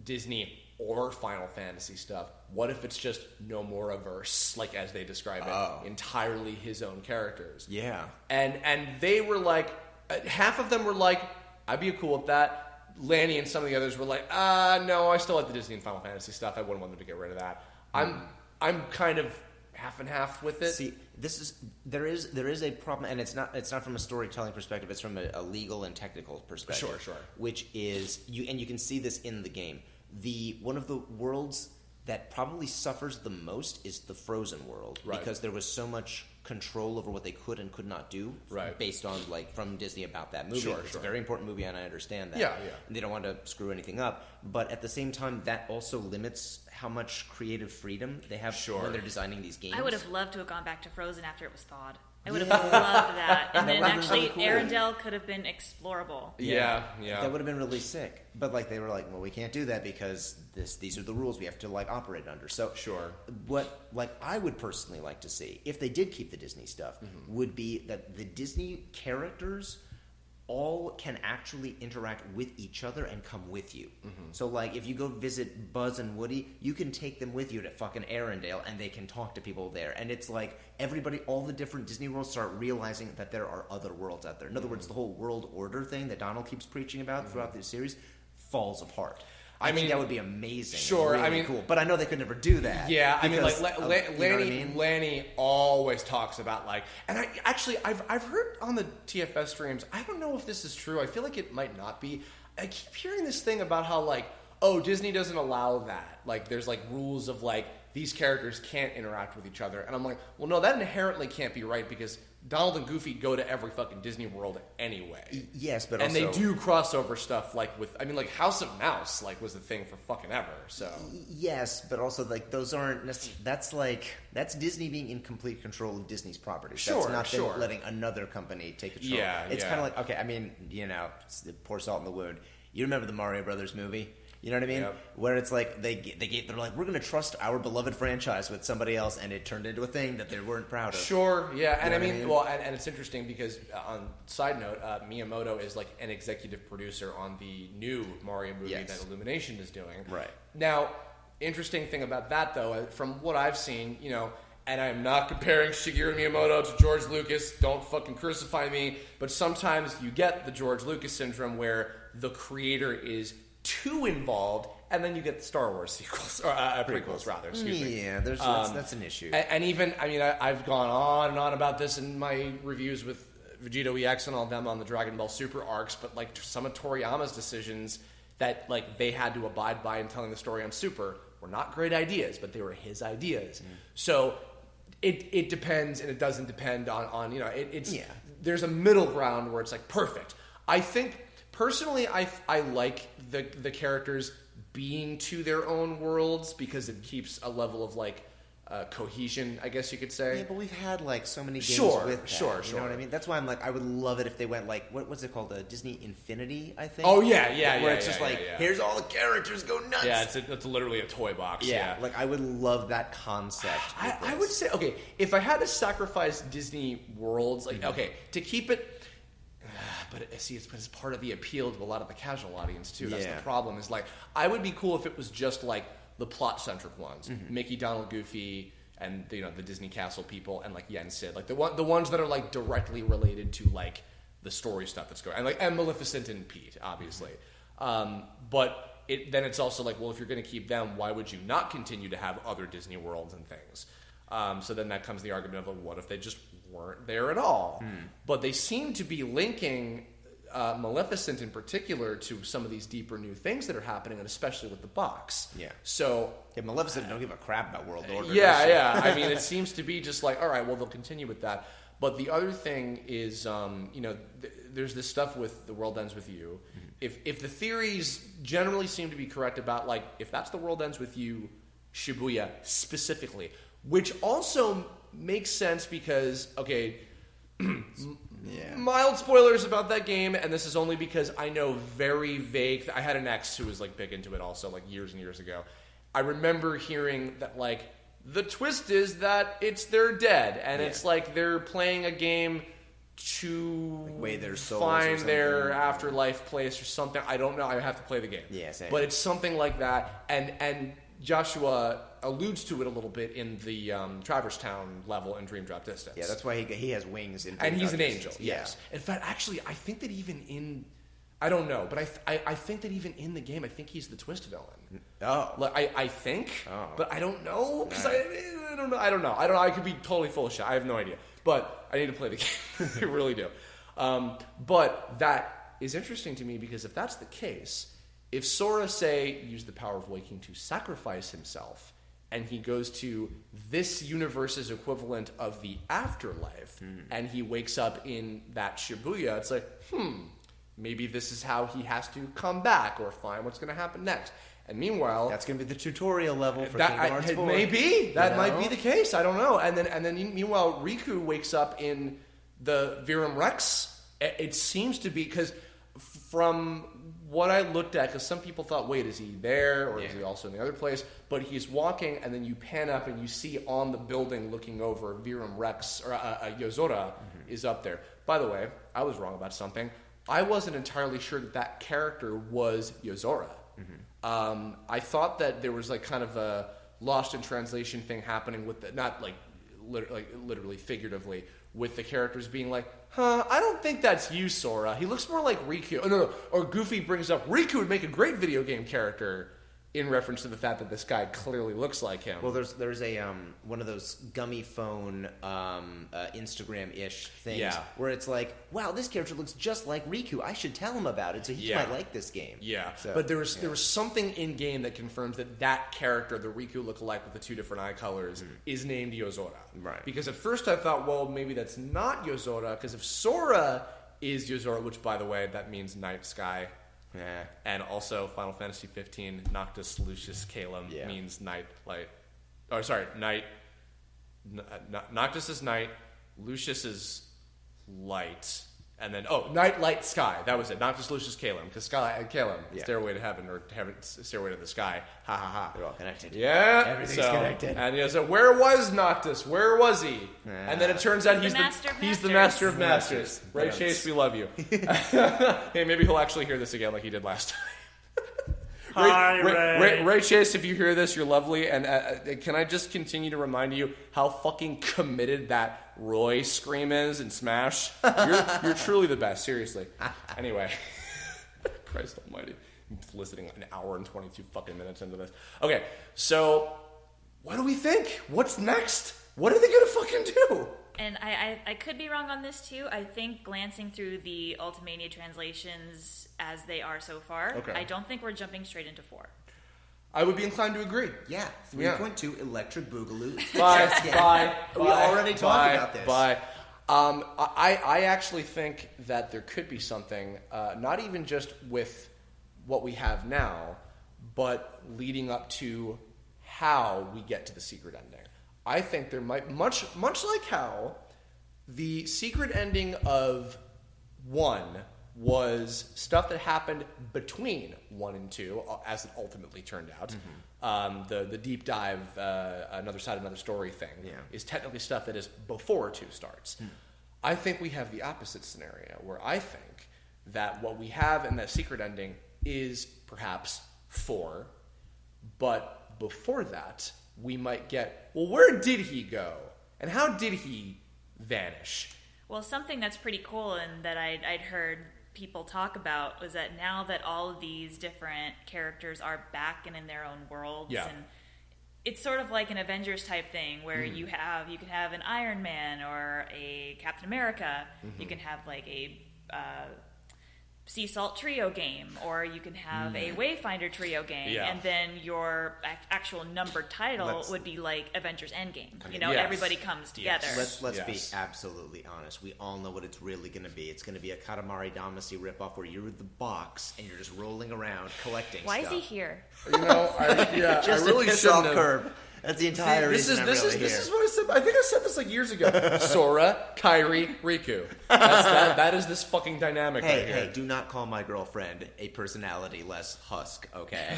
Disney or Final Fantasy stuff? What if it's just no more averse, like as they describe it, entirely his own characters? Yeah. And they were like, half of them were like, I'd be cool with that. Lanny and some of the others were like, no, I still like the Disney and Final Fantasy stuff. I wouldn't want them to get rid of that. I'm kind of half and half with it. See, there is a problem, and it's not from a storytelling perspective. It's from a legal and technical perspective. Sure. Which is you can see this in the game. One of the worlds that probably suffers the most is the Frozen world, right, because there was so much control over what they could and could not do, right, based on like from Disney about that movie. Sure. It's a very important movie, and I understand that. Yeah. And they don't want to screw anything up, but at the same time, that also limits how much creative freedom they have when they're designing these games. I would have loved to have gone back to Frozen after it was thawed. I would have loved that. And then actually, cool. Arendelle could have been explorable. Yeah. That would have been really sick. But like they were like, well, we can't do that because these are the rules we have to like operate under. So what like I would personally like to see, if they did keep the Disney stuff, would be that the Disney characters all can actually interact with each other and come with you. So like if you go visit Buzz and Woody, you can take them with you to fucking Arendelle and they can talk to people there. And it's like everybody, all the different Disney worlds start realizing that there are other worlds out there. In other words, the whole world order thing that Donald keeps preaching about throughout the series falls apart. I mean, that would be amazing. Sure, really I mean, cool. But I know they could never do that. Yeah, I mean, like Lanny, Lanny always talks about like, and I've heard on the TFS streams. I don't know if this is true. I feel like it might not be. I keep hearing this thing about how like, oh, Disney doesn't allow that. Like, there's like rules of like these characters can't interact with each other, and I'm like, well, no, that inherently can't be right because Donald and Goofy go to every fucking Disney World anyway. Yes, but and also, they do crossover stuff like with, I mean, like House of Mouse like was the thing for fucking ever. So yes, but also like those aren't necessarily, that's Disney being in complete control of Disney's properties. That's not them letting another company take control. Yeah, it's kind of like, okay, I mean, you know, pour salt in the wound. You remember the Mario Brothers movie? You know what I mean? Yep. Where it's like they're like, we're going to trust our beloved franchise with somebody else, and it turned into a thing that they weren't proud of. Sure, yeah, and I mean, well, and it's interesting because on side note, Miyamoto is like an executive producer on the new Mario movie that Illumination is doing. Right now, interesting thing about that though, from what I've seen, you know. And I'm not comparing Shigeru Miyamoto to George Lucas. Don't fucking crucify me. But sometimes you get the George Lucas syndrome where the creator is too involved, and then you get the Star Wars sequels or prequels, rather. Excuse me. Yeah, that's an issue. And even, I mean, I've gone on and on about this in my reviews with Vegito EX and all them on the Dragon Ball Super arcs. But like some of Toriyama's decisions that like they had to abide by in telling the story on Super were not great ideas, but they were his ideas. So it depends, and it doesn't depend on you know there's a middle ground where it's like perfect. I think. Personally, I like the characters being to their own worlds because it keeps a level of like cohesion, I guess you could say. Yeah, but we've had like so many games Sure, with that. sure. You know what I mean? That's why I'm like, I would love it if they went like, what's it called? Disney Infinity, I think. Oh yeah, Where it's just like, here's all the characters, go nuts. Yeah, it's literally a toy box. Yeah, like I would love that concept. I would say, okay, if I had to sacrifice Disney worlds, like okay, to keep it. But see, it's part of the appeal to a lot of the casual audience too. That's the problem. Is like I would be cool if it was just like the plot centric ones, Mickey, Donald, Goofy, and the Disney Castle people, and like Yen Sid, like the ones that are like directly related to like the story stuff that's going, and Maleficent and Pete, obviously. But then it's also like, well, if you're going to keep them, why would you not continue to have other Disney worlds and things? So then that comes the argument of, like, what if they just weren't there at all? But they seem to be linking Maleficent in particular to some of these deeper new things that are happening, and especially with the box. Yeah. So Maleficent don't give a crap about World Order. Yeah. I mean, it seems to be just like, all right, well, they'll continue with that. But the other thing is, there's this stuff with The World Ends With You. If the theories generally seem to be correct about, like, if that's The World Ends With You, Shibuya specifically, which also makes sense because, okay, mild spoilers about that game, and this is only because I know very vague. I had an ex who was like big into it also, like years and years ago. I remember hearing that like the twist is that they're dead, and it's like they're playing a game to weigh their souls find their afterlife place or something. I don't know. I have to play the game. Yeah, same. But it's something like that, and Joshua alludes to it a little bit in the Traverse Town level in Dream Drop Distance. Yeah, that's why he has wings. And he's an angel, yes. In fact, actually, I think that even in... I don't know, but I think that even in the game, I think he's the twist villain. Oh. Like, I think, but I don't know. Because I don't know. I could be totally full of shit. I have no idea. But I need to play the game. I really do. But that is interesting to me because if that's the case... If Sora, say, used the power of waking to sacrifice himself, and he goes to this universe's equivalent of the afterlife, and he wakes up in that Shibuya, it's like, maybe this is how he has to come back or find what's going to happen next. And meanwhile... That's going to be the tutorial level for Kingdom Hearts 4. Maybe. That might be the case. I don't know. And then meanwhile, Riku wakes up in the Virum Rex. It seems to be... Because from... what I looked at, because some people thought, wait, is he there, or is he also in the other place? But he's walking, and then you pan up, and you see on the building looking over, Virum Rex, or Yozora is up there. By the way, I was wrong about something. I wasn't entirely sure that character was Yozora. I thought that there was like kind of a lost in translation thing happening with not like literally figuratively, with the characters being like, I don't think that's you, Sora. He looks more like Riku. Oh, no. Or Goofy brings up, Riku would make a great video game character in reference to the fact that this guy clearly looks like him. Well, there's a one of those gummy phone Instagram-ish things where it's like, wow, this character looks just like Riku. I should tell him about it so he might like this game. Yeah, so, but there was something in game that confirms that character, the Riku lookalike with the two different eye colors, is named Yozora. Right. Because at first I thought, well, maybe that's not Yozora, because if Sora is Yozora, which by the way, that means night sky. Yeah. And also, Final Fantasy 15, Noctis Lucius Calum means night light. Oh, sorry, night. Noctis is night, Lucius is light, and then night, light, sky. That was it. Noctis Lucius Calum, because Calum, Stairway to Heaven, or Stairway to the Sky. Ha ha ha. They're all connected. Yeah, everything's connected. And so where was Noctis? Where was he? And then it turns out he's the master of masters. Ray Chase, we love you. Hey, maybe he'll actually hear this again like he did last time. Hi, Ray. Ray Chase, if you hear this, you're lovely. And can I just continue to remind you how fucking committed that Roy scream is in Smash? You're truly the best, seriously. Anyway, Christ almighty. I'm listening an hour and 22 fucking minutes into this. Okay, so what do we think? What's next? What are they gonna fucking do? And I could be wrong on this too. I think glancing through the Ultimania translations as they are so far, I don't think we're jumping straight into 4. I would be inclined to agree. Yeah, 3.2 Electric Boogaloo. Bye. We already talked about this. Bye. I actually think that there could be something, not even just with what we have now, but leading up to how we get to the secret ending. I think there might much like how the secret ending of 1 was stuff that happened between 1 and 2, as it ultimately turned out. The deep dive, another side, another story thing is technically stuff that is before 2 starts. I think we have the opposite scenario, where I think that what we have in that secret ending is perhaps 4, but before that, we might get, well, where did he go? And how did he vanish? Well, something that's pretty cool and that I'd heard people talk about was that now that all of these different characters are back and in their own worlds, and it's sort of like an Avengers type thing where you can have an Iron Man or a Captain America, you can have like a Sea Salt Trio game, or you can have a Wayfinder Trio game, and then your actual numbered title would be like Avengers Endgame. You know, everybody comes together. Let's be absolutely honest. We all know what it's really going to be. It's going to be a Katamari Damacy ripoff where you're the box and you're just rolling around collecting Why stuff. is he here? You know, Just I really to piss shouldn't off have. Curb. That's the entire reason I'm really here. This is what I said. I think I said this like years ago. Sora, Kairi, Riku. That is this fucking dynamic right here. Hey, do not call my girlfriend a personality-less husk, okay?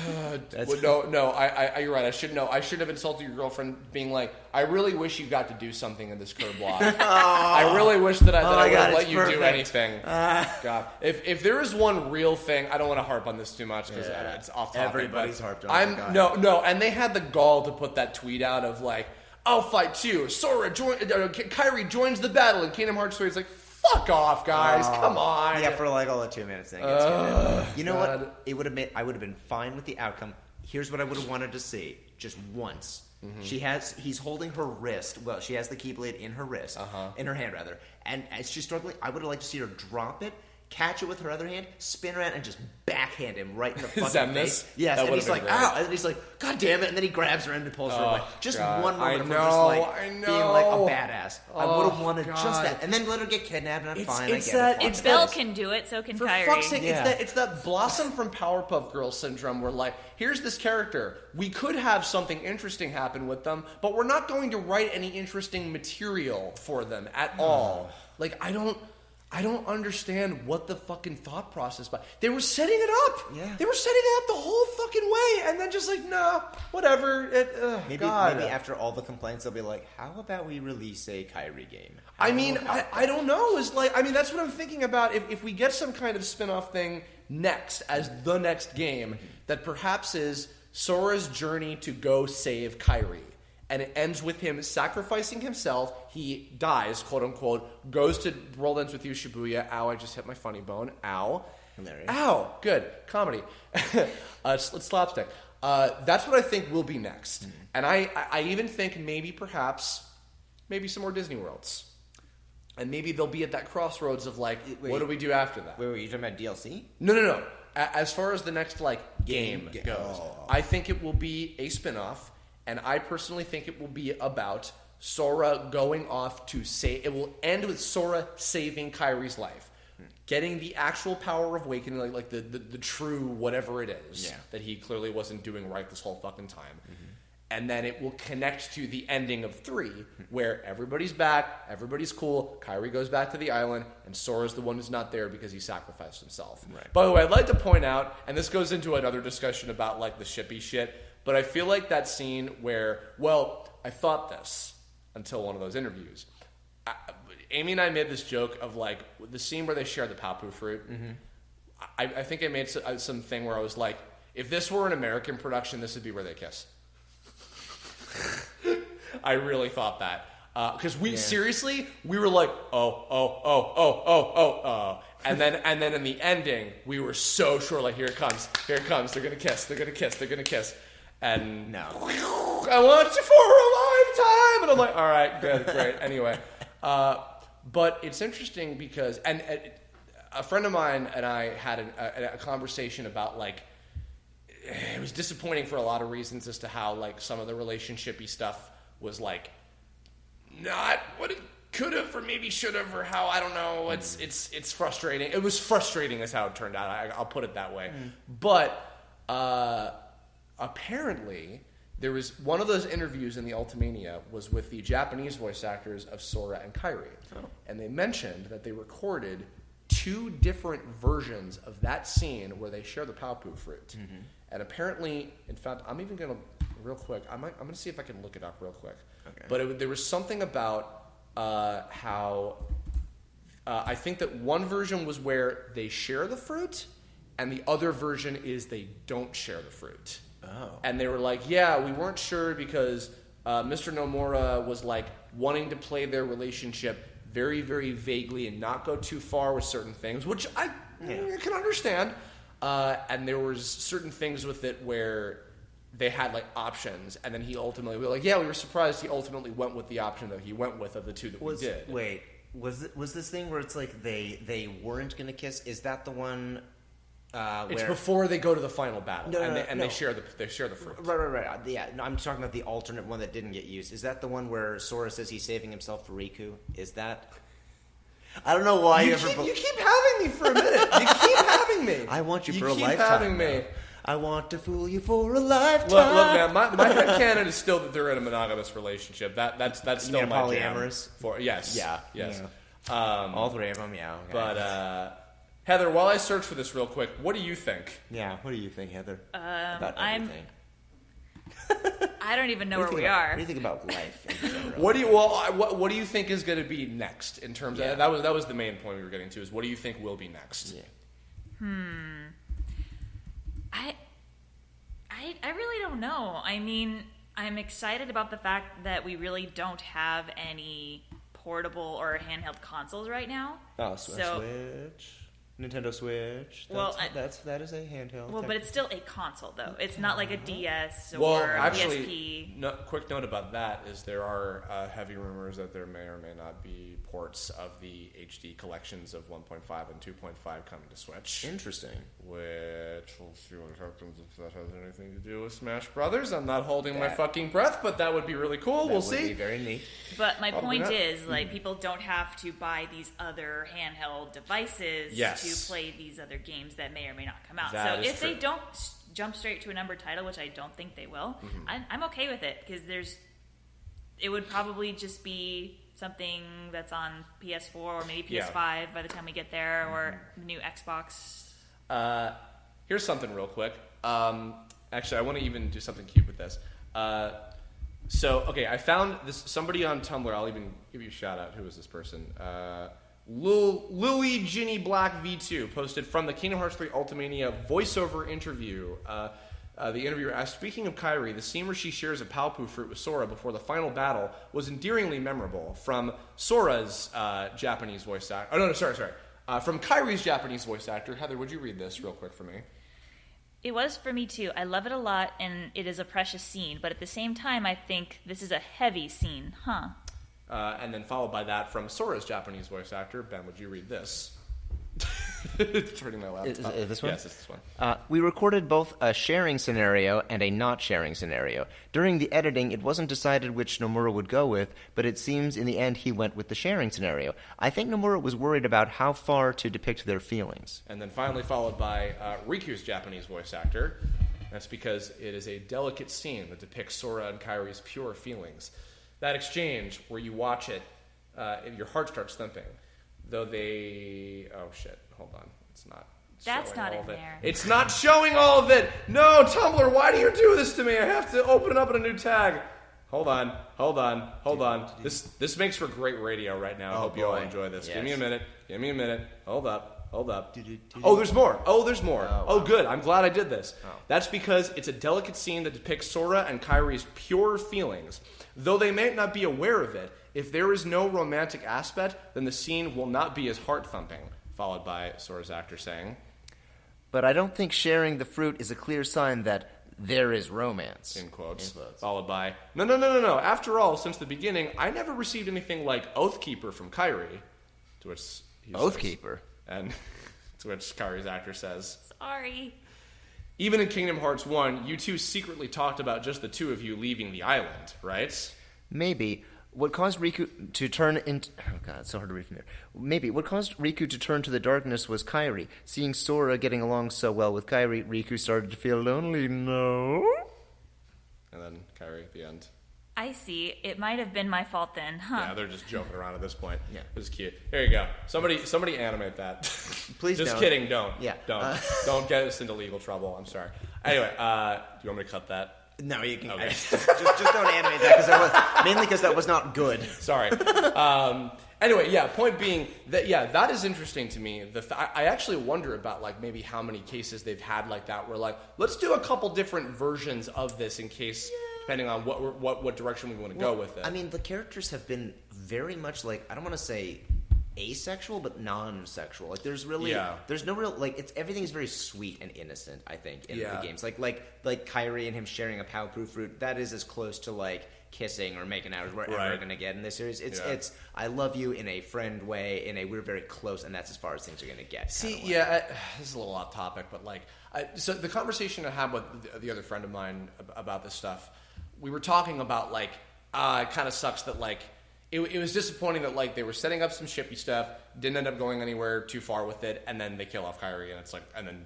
No, you're right. I should have insulted your girlfriend being like, I really wish you got to do something in this Kirblog. I really wish that I would have let you do anything. God. If there is one real thing, I don't want to harp on this too much because it's off topic. Everybody's harped on it. No, and they had the gall to put that tweet out of like, I'll fight too. Kairi joins the battle in Kingdom Hearts 3. It's like, fuck off, guys. Come on. Yeah, for like all the 2 minutes thing. You know what? I would have been fine with the outcome. Here's what I would have wanted to see. Just once. He's holding her wrist. Well, she has the Keyblade in her wrist. In her hand, rather. And as she's struggling, I would have liked to see her drop it, catch it with her other hand, spin around, and just backhand him right in the fucking face. Yes, and he's like, ow! And he's like, God damn it! And then he grabs her and pulls her away. Just one moment of her just like being like a badass. I would have wanted just that. And then let her get kidnapped, and I'm fine. If Belle can do it, so can Kairi. For fuck's sake, it's that Blossom from Powerpuff Girls syndrome where, like, here's this character. We could have something interesting happen with them, but we're not going to write any interesting material for them at all. Like, I don't understand what the fucking thought process. But they were setting it up. Yeah, they were setting it up the whole fucking way, and then just like, nah, whatever. Maybe after all the complaints, they'll be like, how about we release a Kairi game? I don't know. That's what I'm thinking about. If we get some kind of spin-off thing next as the next game, that perhaps is Sora's journey to go save Kairi. And it ends with him sacrificing himself. He dies, quote unquote, goes to World Ends With You, Shibuya. Ow, I just hit my funny bone. Ow. Hilarious. Ow. Good. Comedy. It's slapstick. That's what I think will be next. And I even think maybe some more Disney Worlds. And maybe they'll be at that crossroads of like, what do we do after that? Wait, you talking about DLC? No. As far as the next game goes, I think it will be a spin-off. And I personally think it will be about Sora going off to save. It will end with Sora saving Kairi's life, getting the actual power of awakening, like the true whatever it is that he clearly wasn't doing right this whole fucking time. And then it will connect to the ending of 3, where everybody's back, everybody's cool, Kairi goes back to the island, and Sora's the one who's not there because he sacrificed himself. Right. By the way, I'd like to point out, and this goes into another discussion about like the shippy shit, but I feel like that scene where, I thought this until one of those interviews. Amy and I made this joke of like the scene where they share the papu fruit. I think I made some thing where I was like, if this were an American production, this would be where they kiss. I really thought that. Because seriously, we were like, oh. And then in the ending, we were so sure, like, here it comes, they're gonna kiss. And no, I want you for a lifetime. And I'm like, all right, good, great. Anyway, but it's interesting because, and a friend of mine and I had a conversation about like, it was disappointing for a lot of reasons as to how like some of the relationshipy stuff was like not what it could have or maybe should have, or how, I don't know. It's frustrating. It was frustrating as how it turned out. I'll put it that way. But apparently there was one of those interviews in the Ultimania was with the Japanese voice actors of Sora and Kairi. And they mentioned that they recorded 2 different versions of that scene where they share the Paopu fruit. And apparently, in fact, I'm even going to, real quick, I'm going to see if I can look it up real quick. Okay. But there was something about how I think that one version was where they share the fruit, and the other version is they don't share the fruit. Oh. And they were like, yeah, we weren't sure because Mr. Nomura was like wanting to play their relationship very, very vaguely and not go too far with certain things, which I can understand. And there was certain things with it where they had like options, and then he ultimately, we were like, yeah, we were surprised he ultimately went with the option that he went with of the 2 that we did. Wait, was this thing where it's like they weren't going to kiss? Is that the one? It's before they go to the final battle, No. they share the fruit. Right. Yeah, no, I'm talking about the alternate one that didn't get used. Is that the one where Sora says he's saving himself for Riku? Is that? I don't know why you keep having me for a minute. You keep having me. I want you for a keep lifetime. Having me. I want to fool you for a lifetime. Look, man, my headcanon is still that they're in a monogamous relationship. That's still my polyamorous? Jam. Yes. Yeah. All 3 of them, yeah. Okay. But Heather, while I search for this real quick, what do you think? Yeah, what do you think, Heather? About everything. I don't even know where we are. are. What do you think about life in general? What do you think is going to be next in terms of that was the main point we were getting to, is what do you think will be next? Yeah. I really don't know. I mean, I'm excited about the fact that we really don't have any portable or handheld consoles right now. Oh, Switch. Nintendo Switch. That is a handheld. Well, but it's still a console, though. It's not like a DS or Well, a actually, PSP. Quick note about that is there are heavy rumors that there may or may not be ports of the HD collections of 1.5 and 2.5 coming to Switch. Interesting. Which we'll see what happens if that has anything to do with Smash Brothers. I'm not holding my fucking breath, but that would be really cool. We'll see. That would be very neat. But my point is, like, people don't have to buy these other handheld devices to play these other games that may or may not come out. That so is if true. they don't jump straight to a numbered title, which I don't think they will, I'm okay with it, because it would probably just be something that's on PS4 or maybe PS5 by the time we get there, or the new Xbox. Here's something real quick. Actually, I want to even do something cute with this. I found somebody on Tumblr. I'll even give you a shout out. Who is this person? Lily Ginny Black V2 posted from the Kingdom Hearts 3 Ultimania voiceover interview. The interviewer asked, speaking of Kairi, the scene where she shares a Paopu fruit with Sora before the final battle was endearingly memorable. From Sora's Japanese voice actor. Oh, no, sorry. From Kairi's Japanese voice actor. Heather, would you read this real quick for me? It was for me too. I love it a lot, and it is a precious scene. But at the same time, I think this is a heavy scene, huh? And then followed by that from Sora's Japanese voice actor. Ben, would you read this? Turning my laptop. Is this one? Yes, it's this one. We recorded both a sharing scenario and a not sharing scenario. During the editing, it wasn't decided which Nomura would go with, but it seems in the end he went with the sharing scenario. I think Nomura was worried about how far to depict their feelings. And then finally followed by Riku's Japanese voice actor. That's because it is a delicate scene that depicts Sora and Kairi's pure feelings. That exchange where you watch it, your heart starts thumping. Though they... Oh, shit. Hold on. It's not That's showing not all in of it. there. It's not showing all of it! No, Tumblr, why do you do this to me? I have to open it up in a new tag. Hold on. This makes for great radio right now. I hope you all enjoy this. Yes. Give me a minute. Hold up. Oh, there's more. Oh, good. I'm glad I did this. Oh. That's because it's a delicate scene that depicts Sora and Kairi's pure feelings. Though they may not be aware of it, if there is no romantic aspect, then the scene will not be as heart-thumping. Followed by Sora's actor saying, But I don't think sharing the fruit is a clear sign that there is romance. in quotes. In quotes. Followed by, no. After all, since the beginning, I never received anything like Oathkeeper from Kairi. To which he says, Oathkeeper? And to which Kairi's actor says, Sorry. even in Kingdom Hearts 1, you two secretly talked about just the two of you leaving the island, right? Maybe. What caused Riku to turn into... Oh, God, it's so hard to read from here. Maybe. What caused Riku to turn to the darkness was Kairi. Seeing Sora getting along so well with Kairi, Riku started to feel lonely, no? and then Kairi at the end. I see. It might have been my fault then, huh? Yeah, they're just joking around at this point. Yeah. It was cute. Here you go. Somebody animate that. Please just don't. kidding, don't. Yeah. Don't get us into legal trouble. I'm sorry. Anyway, do you want me to cut that? No, you can. Okay. Just don't animate that mainly because that was not good. Sorry. Anyway, yeah. Point being that that is interesting to me. I actually wonder about like maybe how many cases they've had like that where like let's do a couple different versions of this in case. Depending on what direction we want to go with it. I mean, the characters have been very much like, I don't want to say asexual, but non-sexual. Like, there's no real, like, everything is very sweet and innocent, I think, in the games. Like Kairi and him sharing a Pao-Poo fruit, that is as close to, like, kissing or making out as we're ever going to get in this series. It's I love you in a friend way, in a we're very close, and that's as far as things are going to get. See, this is a little off topic, but, like, so the conversation I had with the other friend of mine about this stuff, we were talking about, like, it kind of sucks that, like, it was disappointing that, like, they were setting up some shippy stuff, didn't end up going anywhere too far with it, and then they kill off Kairi, and it's like, and then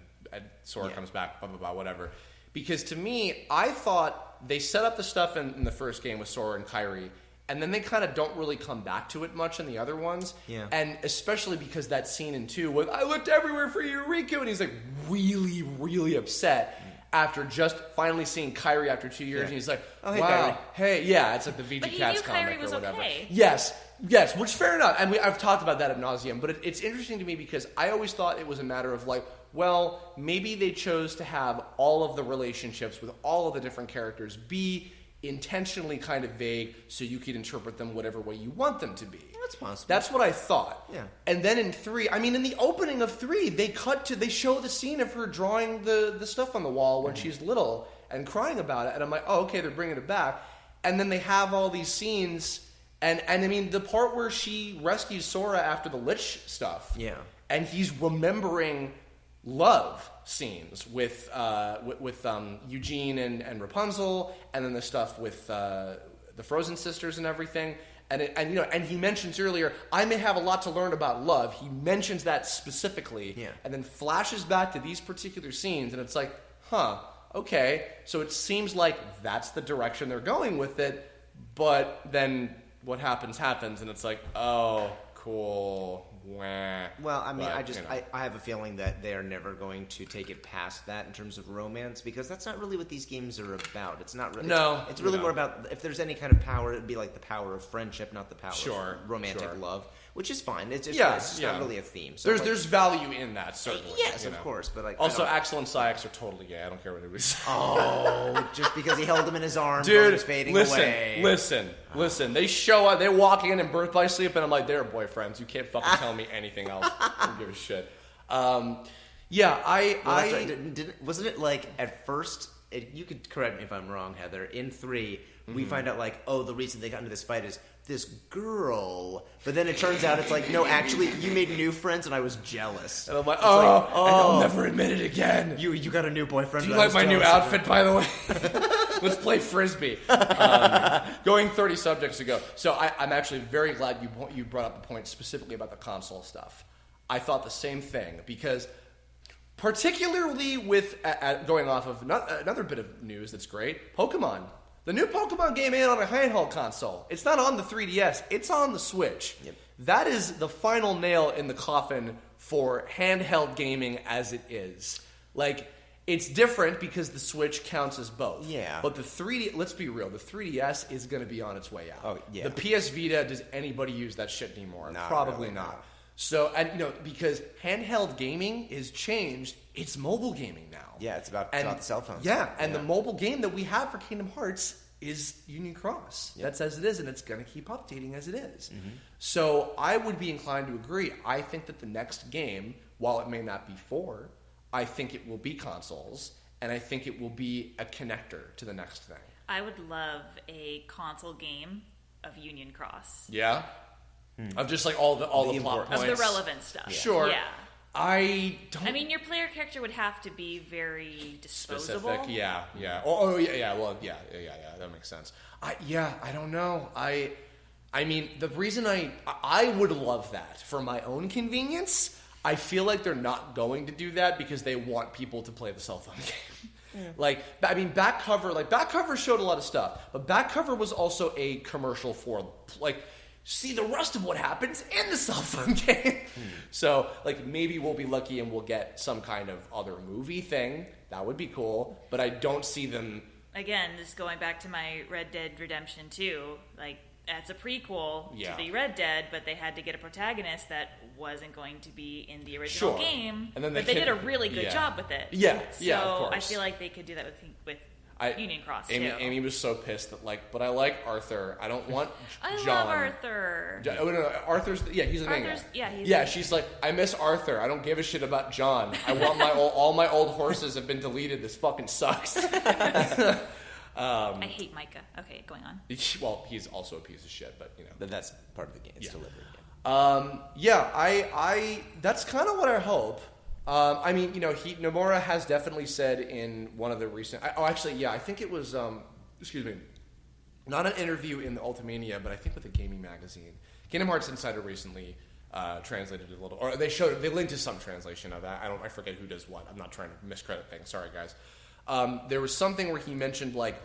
Sora comes back, blah, blah, blah, whatever. Because to me, I thought they set up the stuff in the first game with Sora and Kairi, and then they kind of don't really come back to it much in the other ones. Yeah. And especially because that scene in 2 with, I looked everywhere for Eureka, and he's, like, really, really upset. After just finally seeing Kairi after 2 years, and he's like, "Oh, hey, wow, Kairi." Hey, yeah, it's like the VG But he Cats knew comic Kairi was or whatever." okay. Yes, which fair enough, and I've talked about that ad nauseum. But it's interesting to me because I always thought it was a matter of like, well, maybe they chose to have all of the relationships with all of the different characters be intentionally kind of vague, so you could interpret them whatever way you want them to be. That's possible. That's what I thought. Yeah. And then in 3, I mean, in the opening of 3, they show the scene of her drawing the stuff on the wall when she's little and crying about it. And I'm like, oh, okay, they're bringing it back. And then they have all these scenes. And I mean, the part where she rescues Sora after the Lich stuff. Yeah. And he's remembering love scenes with Eugene and Rapunzel, and then the stuff with the Frozen sisters and everything. And he mentions earlier, I may have a lot to learn about love. He mentions that specifically, and then flashes back to these particular scenes, and it's like, huh, okay. So it seems like that's the direction they're going with it, but then what happens, and it's like, oh, cool. Wah. Well, I mean, But, I have a feeling that they are never going to take it past that in terms of romance, because that's not really what these games are about. It's not really. No, it's really more about, if there's any kind of power, it'd be like the power of friendship, not the power of romantic love, which is fine. It's just, it's just not really a theme. So there's value in that, certainly. Yes, of course, but like also, Axel and Syx are totally gay. I don't care what anybody says. Oh, just because he held him in his arms, while he was fading away. Listen. They show up. They walk in Birth by Sleep, and I'm like, they're boyfriends. You can't fucking tell me anything else. I don't give a shit. Wasn't it like at first? You could correct me if I'm wrong, Heather. In 3, we find out like, oh, the reason they got into this fight is this girl. But then it turns out it's like, no, actually, you made new friends, and I was jealous. And I'm like, and I'll never admit it again. You got a new boyfriend. Do you like my new outfit, by the way? Let's play Frisbee. Going 30 subjects ago. So I'm actually very glad you brought up the point specifically about the console stuff. I thought the same thing, because particularly with, going off of another bit of news that's great, Pokemon. The new Pokemon game ain't on a handheld console. It's not on the 3DS. It's on the Switch. Yep. That is the final nail in the coffin for handheld gaming as it is. Like, it's different because the Switch counts as both. Yeah. But the 3D, let's be real, the 3DS is going to be on its way out. Oh, yeah. The PS Vita, does anybody use that shit anymore? Not Probably really, not. no. So, and because handheld gaming is changed, it's mobile gaming now. Yeah, it's about the cell phones. Yeah, and the mobile game that we have for Kingdom Hearts is Union Cross. Yep. That's as it is, and it's going to keep updating as it is. Mm-hmm. So I would be inclined to agree. I think that the next game, while it may not be 4, I think it will be consoles, and I think it will be a connector to the next thing. I would love a console game of Union Cross. Yeah? Of just like all the plot points. Of the relevant stuff. Yeah. Sure. Yeah. I mean, your player character would have to be very disposable. Specific, yeah. Well, yeah, that makes sense. I don't know. I mean, the reason I would love that for my own convenience. I feel like they're not going to do that because they want people to play the cell phone game. Like, I mean, back cover showed a lot of stuff, but back cover was also a commercial for, like, see the rest of what happens in the cell phone game. So, like, maybe we'll be lucky and we'll get some kind of other movie thing. That would be cool, but I don't see them... Again, just going back to my Red Dead Redemption 2, like, that's a prequel to the Red Dead, but they had to get a protagonist that wasn't going to be in the original game. And then they did a really good job with it. Yeah, so yeah, of course. I feel like they could do that with Union Cross, Amy, too. Amy was so pissed that, like, but I like Arthur. I don't want I John. love Arthur. Oh, no, Arthur's... Yeah, he's the main guy. She's like, I miss Arthur. I don't give a shit about John. I want all my old horses have been deleted. This fucking sucks. I hate Micah. Okay, going on. Well, he's also a piece of shit, but, you know. But that's part of the game. It's delivered. I that's kind of what I hope. I mean, you know, Nomura has definitely said in one of the recent... I think it was, excuse me, not an interview in the Ultimania, but I think with a gaming magazine. Kingdom Hearts Insider recently translated it a little... Or they linked to some translation of that. I forget who does what. I'm not trying to miscredit things. Sorry, guys. There was something where he mentioned, like,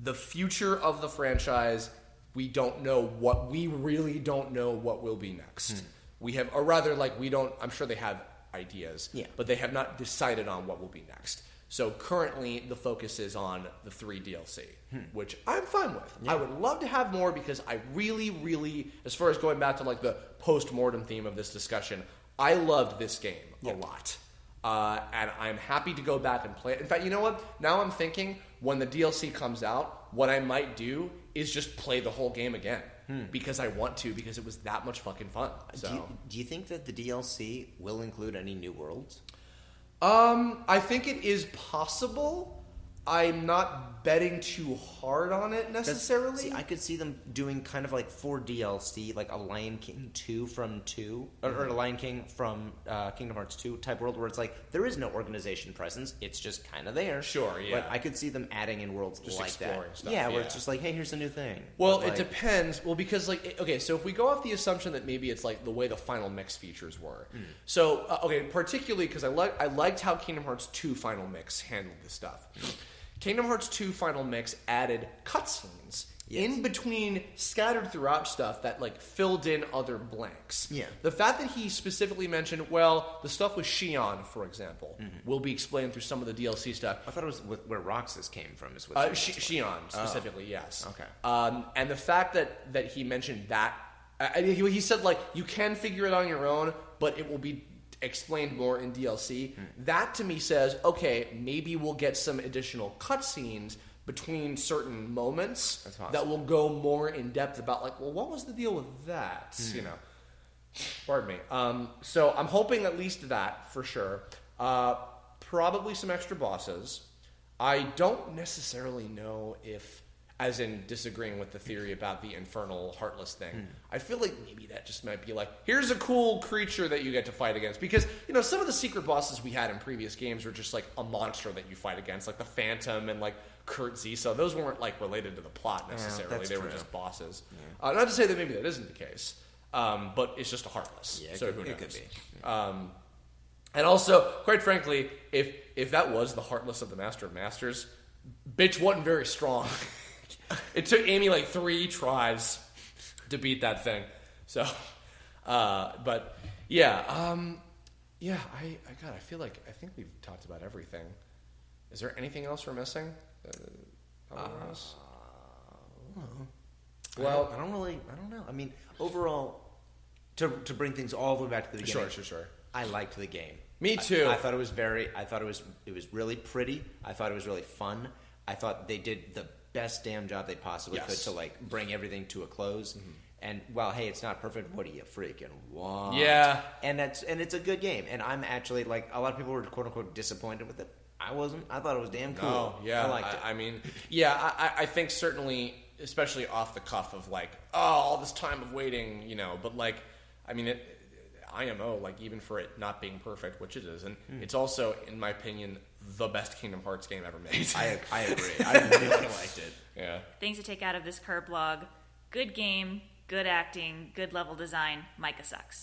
the future of the franchise, we really don't know what will be next. We have, or rather, like, I'm sure they have ideas, but they have not decided on what will be next. So currently, the focus is on the 3 DLC, which I'm fine with. I would love to have more because I really, really, as far as going back to, like, the post-mortem theme of this discussion, I loved this game a lot. And I'm happy to go back and play it. In fact, you know what? Now I'm thinking when the DLC comes out, what I might do is just play the whole game again. Because I want to, because it was that much fucking fun. So. Do you think that the DLC will include any new worlds? I think it is possible. I'm not betting too hard on it necessarily. See, I could see them doing kind of like 4 DLC, like a Lion King 2 from 2, or a Lion King from Kingdom Hearts 2 type world where it's like, there is no organization presence, it's just kind of there. Sure, yeah. But I could see them adding in worlds just like exploring that. Stuff, where it's just like, hey, here's a new thing. Well, it depends. Well, because, like, okay, so if we go off the assumption that maybe it's like the way the final mix features were. So, particularly because I liked how Kingdom Hearts 2 final mix handled this stuff. Kingdom Hearts 2 Final Mix added cutscenes in between, scattered throughout stuff that, like, filled in other blanks. Yeah. The fact that he specifically mentioned, well, the stuff with Xion, for example, will be explained through some of the DLC stuff. I thought it was where Roxas came from. Is what Xion, specifically, yes. Okay. And the fact that he mentioned that, he said, like, you can figure it on your own, but it will be explained more in DLC. That to me says, okay, maybe we'll get some additional cutscenes between certain moments that will go more in depth about, like, well, what was the deal with that? You know, pardon me. So I'm hoping at least that for sure. Probably some extra bosses. I don't necessarily know if, as in disagreeing with the theory about the infernal heartless thing, I feel like maybe that just might be like, here's a cool creature that you get to fight against. Because, you know, some of the secret bosses we had in previous games were just like a monster that you fight against, like the Phantom and like Kurt Zisa. Those weren't like related to the plot necessarily. They were just bosses. Yeah. Not to say that maybe that isn't the case, but it's just a heartless. Yeah, so who knows? It could be. And also, quite frankly, if that was the heartless of the Master of Masters, bitch wasn't very strong. It took Amy like 3 tries to beat that thing. So, but yeah, I feel like I think we've talked about everything. Is there anything else we're missing? Well, I don't know. I mean, overall, to bring things all the way back to the beginning. Sure. I liked the game. Me too. I thought it was it was really pretty. I thought it was really fun. I thought they did the best damn job they possibly could to like bring everything to a close. And well, hey, it's not perfect. What do you freaking want? Yeah. And it's a good game. And I'm actually, like, a lot of people were quote unquote disappointed with it. I wasn't. I thought it was damn cool. Oh, yeah. I liked it. I mean, yeah, I think certainly, especially off the cuff of like, oh, all this time of waiting, you know, but like, I mean, IMO, like, even for it not being perfect, which it isn't, it's also, in my opinion, the best Kingdom Hearts game ever made. I agree. I really liked it. Yeah. Things to take out of this Kirblog: good game, good acting, good level design. Micah sucks.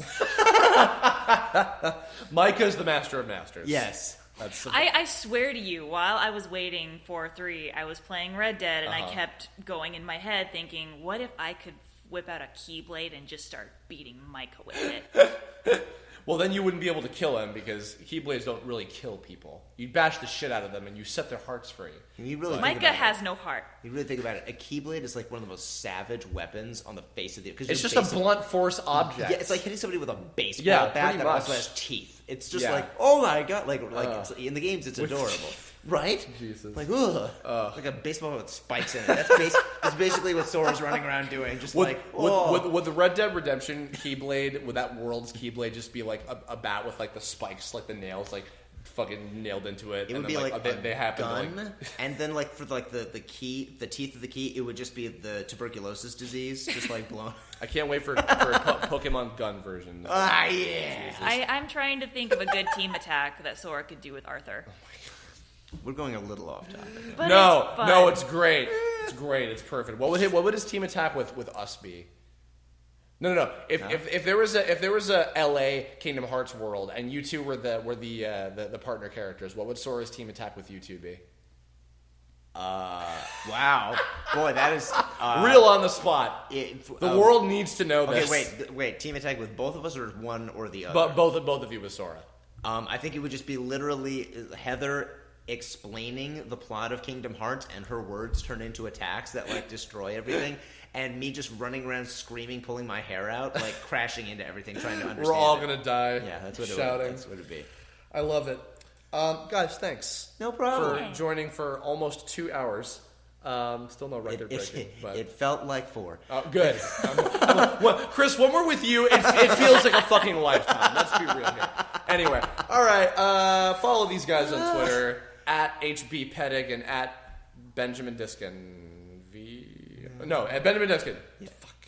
Micah's the Master of Masters. Yes. I swear to you, while I was waiting for 3, I was playing Red Dead, and I kept going in my head thinking, what if I could whip out a Keyblade and just start beating Micah with it? Well, then you wouldn't be able to kill him because Keyblades don't really kill people. You bash the shit out of them and you set their hearts free. Micah has no heart. You really think about it. A Keyblade is like one of the most savage weapons on the face of the earth. It's just a blunt force object. Yeah, it's like hitting somebody with a baseball bat that also has teeth. It's just like, oh my god, like it's, in the games it's adorable. Right? Jesus. Like, like a baseball with spikes in it. That's basically what Sora's running around doing. Just would the Red Dead Redemption Keyblade, would that world's Keyblade just be like a bat with like the spikes, like the nails, like fucking nailed into it? It would be like a gun, and then like for like the teeth of the key, it would just be the tuberculosis disease, just like blown. I can't wait for a Pokemon Gun version. Yeah. I'm trying to think of a good team attack that Sora could do with Arthur. We're going a little off topic. But no, it's great. It's great. It's perfect. What would his team attack with us be? No. If there was a LA Kingdom Hearts world and you two were the partner characters, what would Sora's team attack with you two be? Wow, boy, that is real on the spot. The world needs to know this. Okay, wait. Team attack with both of us, or one or the other? But both of you with Sora. I think it would just be literally Heather explaining the plot of Kingdom Hearts, and her words turn into attacks that like destroy everything, and me just running around screaming, pulling my hair out, like crashing into everything, trying to understand. We're all gonna die. Yeah, that's what shouting. That's what it'd be. I love it, guys. Thanks. No problem for joining for almost 2 hours. Still no record breaking, but it felt like 4. Good. Well, Chris, when we're with you, it feels like a fucking lifetime. Let's be real here. Anyway, all right. Follow these guys on Twitter at HB Pettig and at Benjamin Diskin. At Benjamin Diskin. Yeah. Fuck.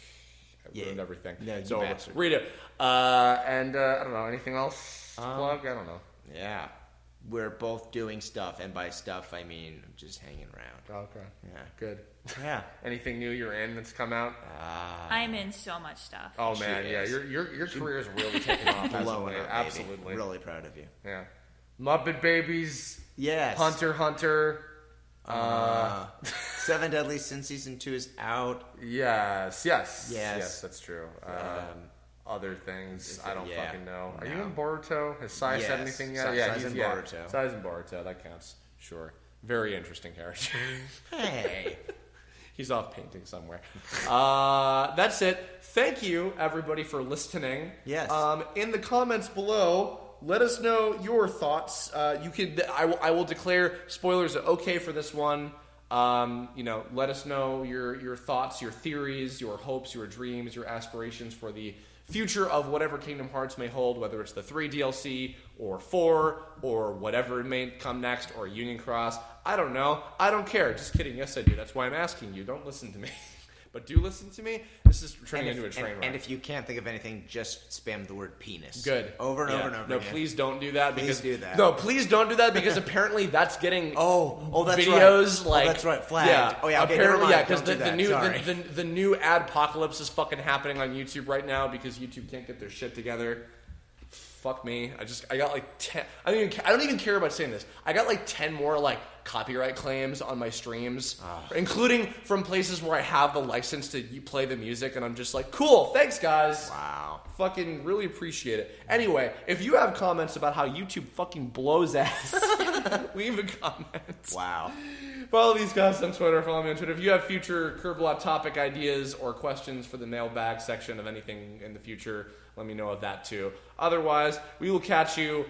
I ruined everything. No, so bastard. read it. And I don't know. Anything else? Plug? I don't know. Yeah. We're both doing stuff, and by stuff I mean just hanging around. Okay. Yeah. Good. Yeah. Anything new you're in that's come out? I'm in so much stuff. Oh man, yeah. Your career is really taking off. Blowing up, absolutely. Baby. Really proud of you. Yeah. Muppet Babies. Yes. Hunter. 7 Deadly Sins Season 2 is out. Yes, that's true. Other things, I don't fucking know. Are you in Boruto? Has Sai said anything yet? Sai's in Boruto. Sai's in Boruto, that counts. Sure. Very interesting character. Hey. He's off painting somewhere. That's it. Thank you, everybody, for listening. Yes. In the comments below, let us know your thoughts. I will declare spoilers are okay for this one. Let us know your thoughts, your theories, your hopes, your dreams, your aspirations for the future of whatever Kingdom Hearts may hold, whether it's the 3 DLC or 4 or whatever may come next, or Union Cross. I don't know. I don't care. Just kidding. Yes, I do. That's why I'm asking you. Don't listen to me. But do listen to me. This is turning into a train wreck. And if you can't think of anything, just spam the word penis. Good. Over and over and over No, again. please don't do that. Please do that. No, please don't do that because apparently that's getting that's videos right. like... that's right. Flagged. Yeah. Oh, yeah. Okay, apparently, never mind. because the new adpocalypse is fucking happening on YouTube right now because YouTube can't get their shit together. Fuck me. I got like 10... I don't even care about saying this. I got like 10 more like copyright claims on my streams, including from places where I have the license to play the music, and I'm just like, cool, thanks guys. Wow. Fucking really appreciate it. Anyway, if you have comments about how YouTube fucking blows ass, leave a comment. Wow. Follow these guys on Twitter. Follow me on Twitter. If you have future Kirblog topic ideas or questions for the mailbag section of anything in the future, let me know of that too. Otherwise, we will catch you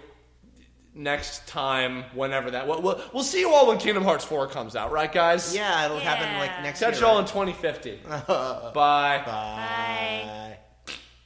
next time, whenever that... We'll see you all when Kingdom Hearts 4 comes out, right, guys? Yeah, it'll happen like next year. Catch you all in 2050. Bye. Bye.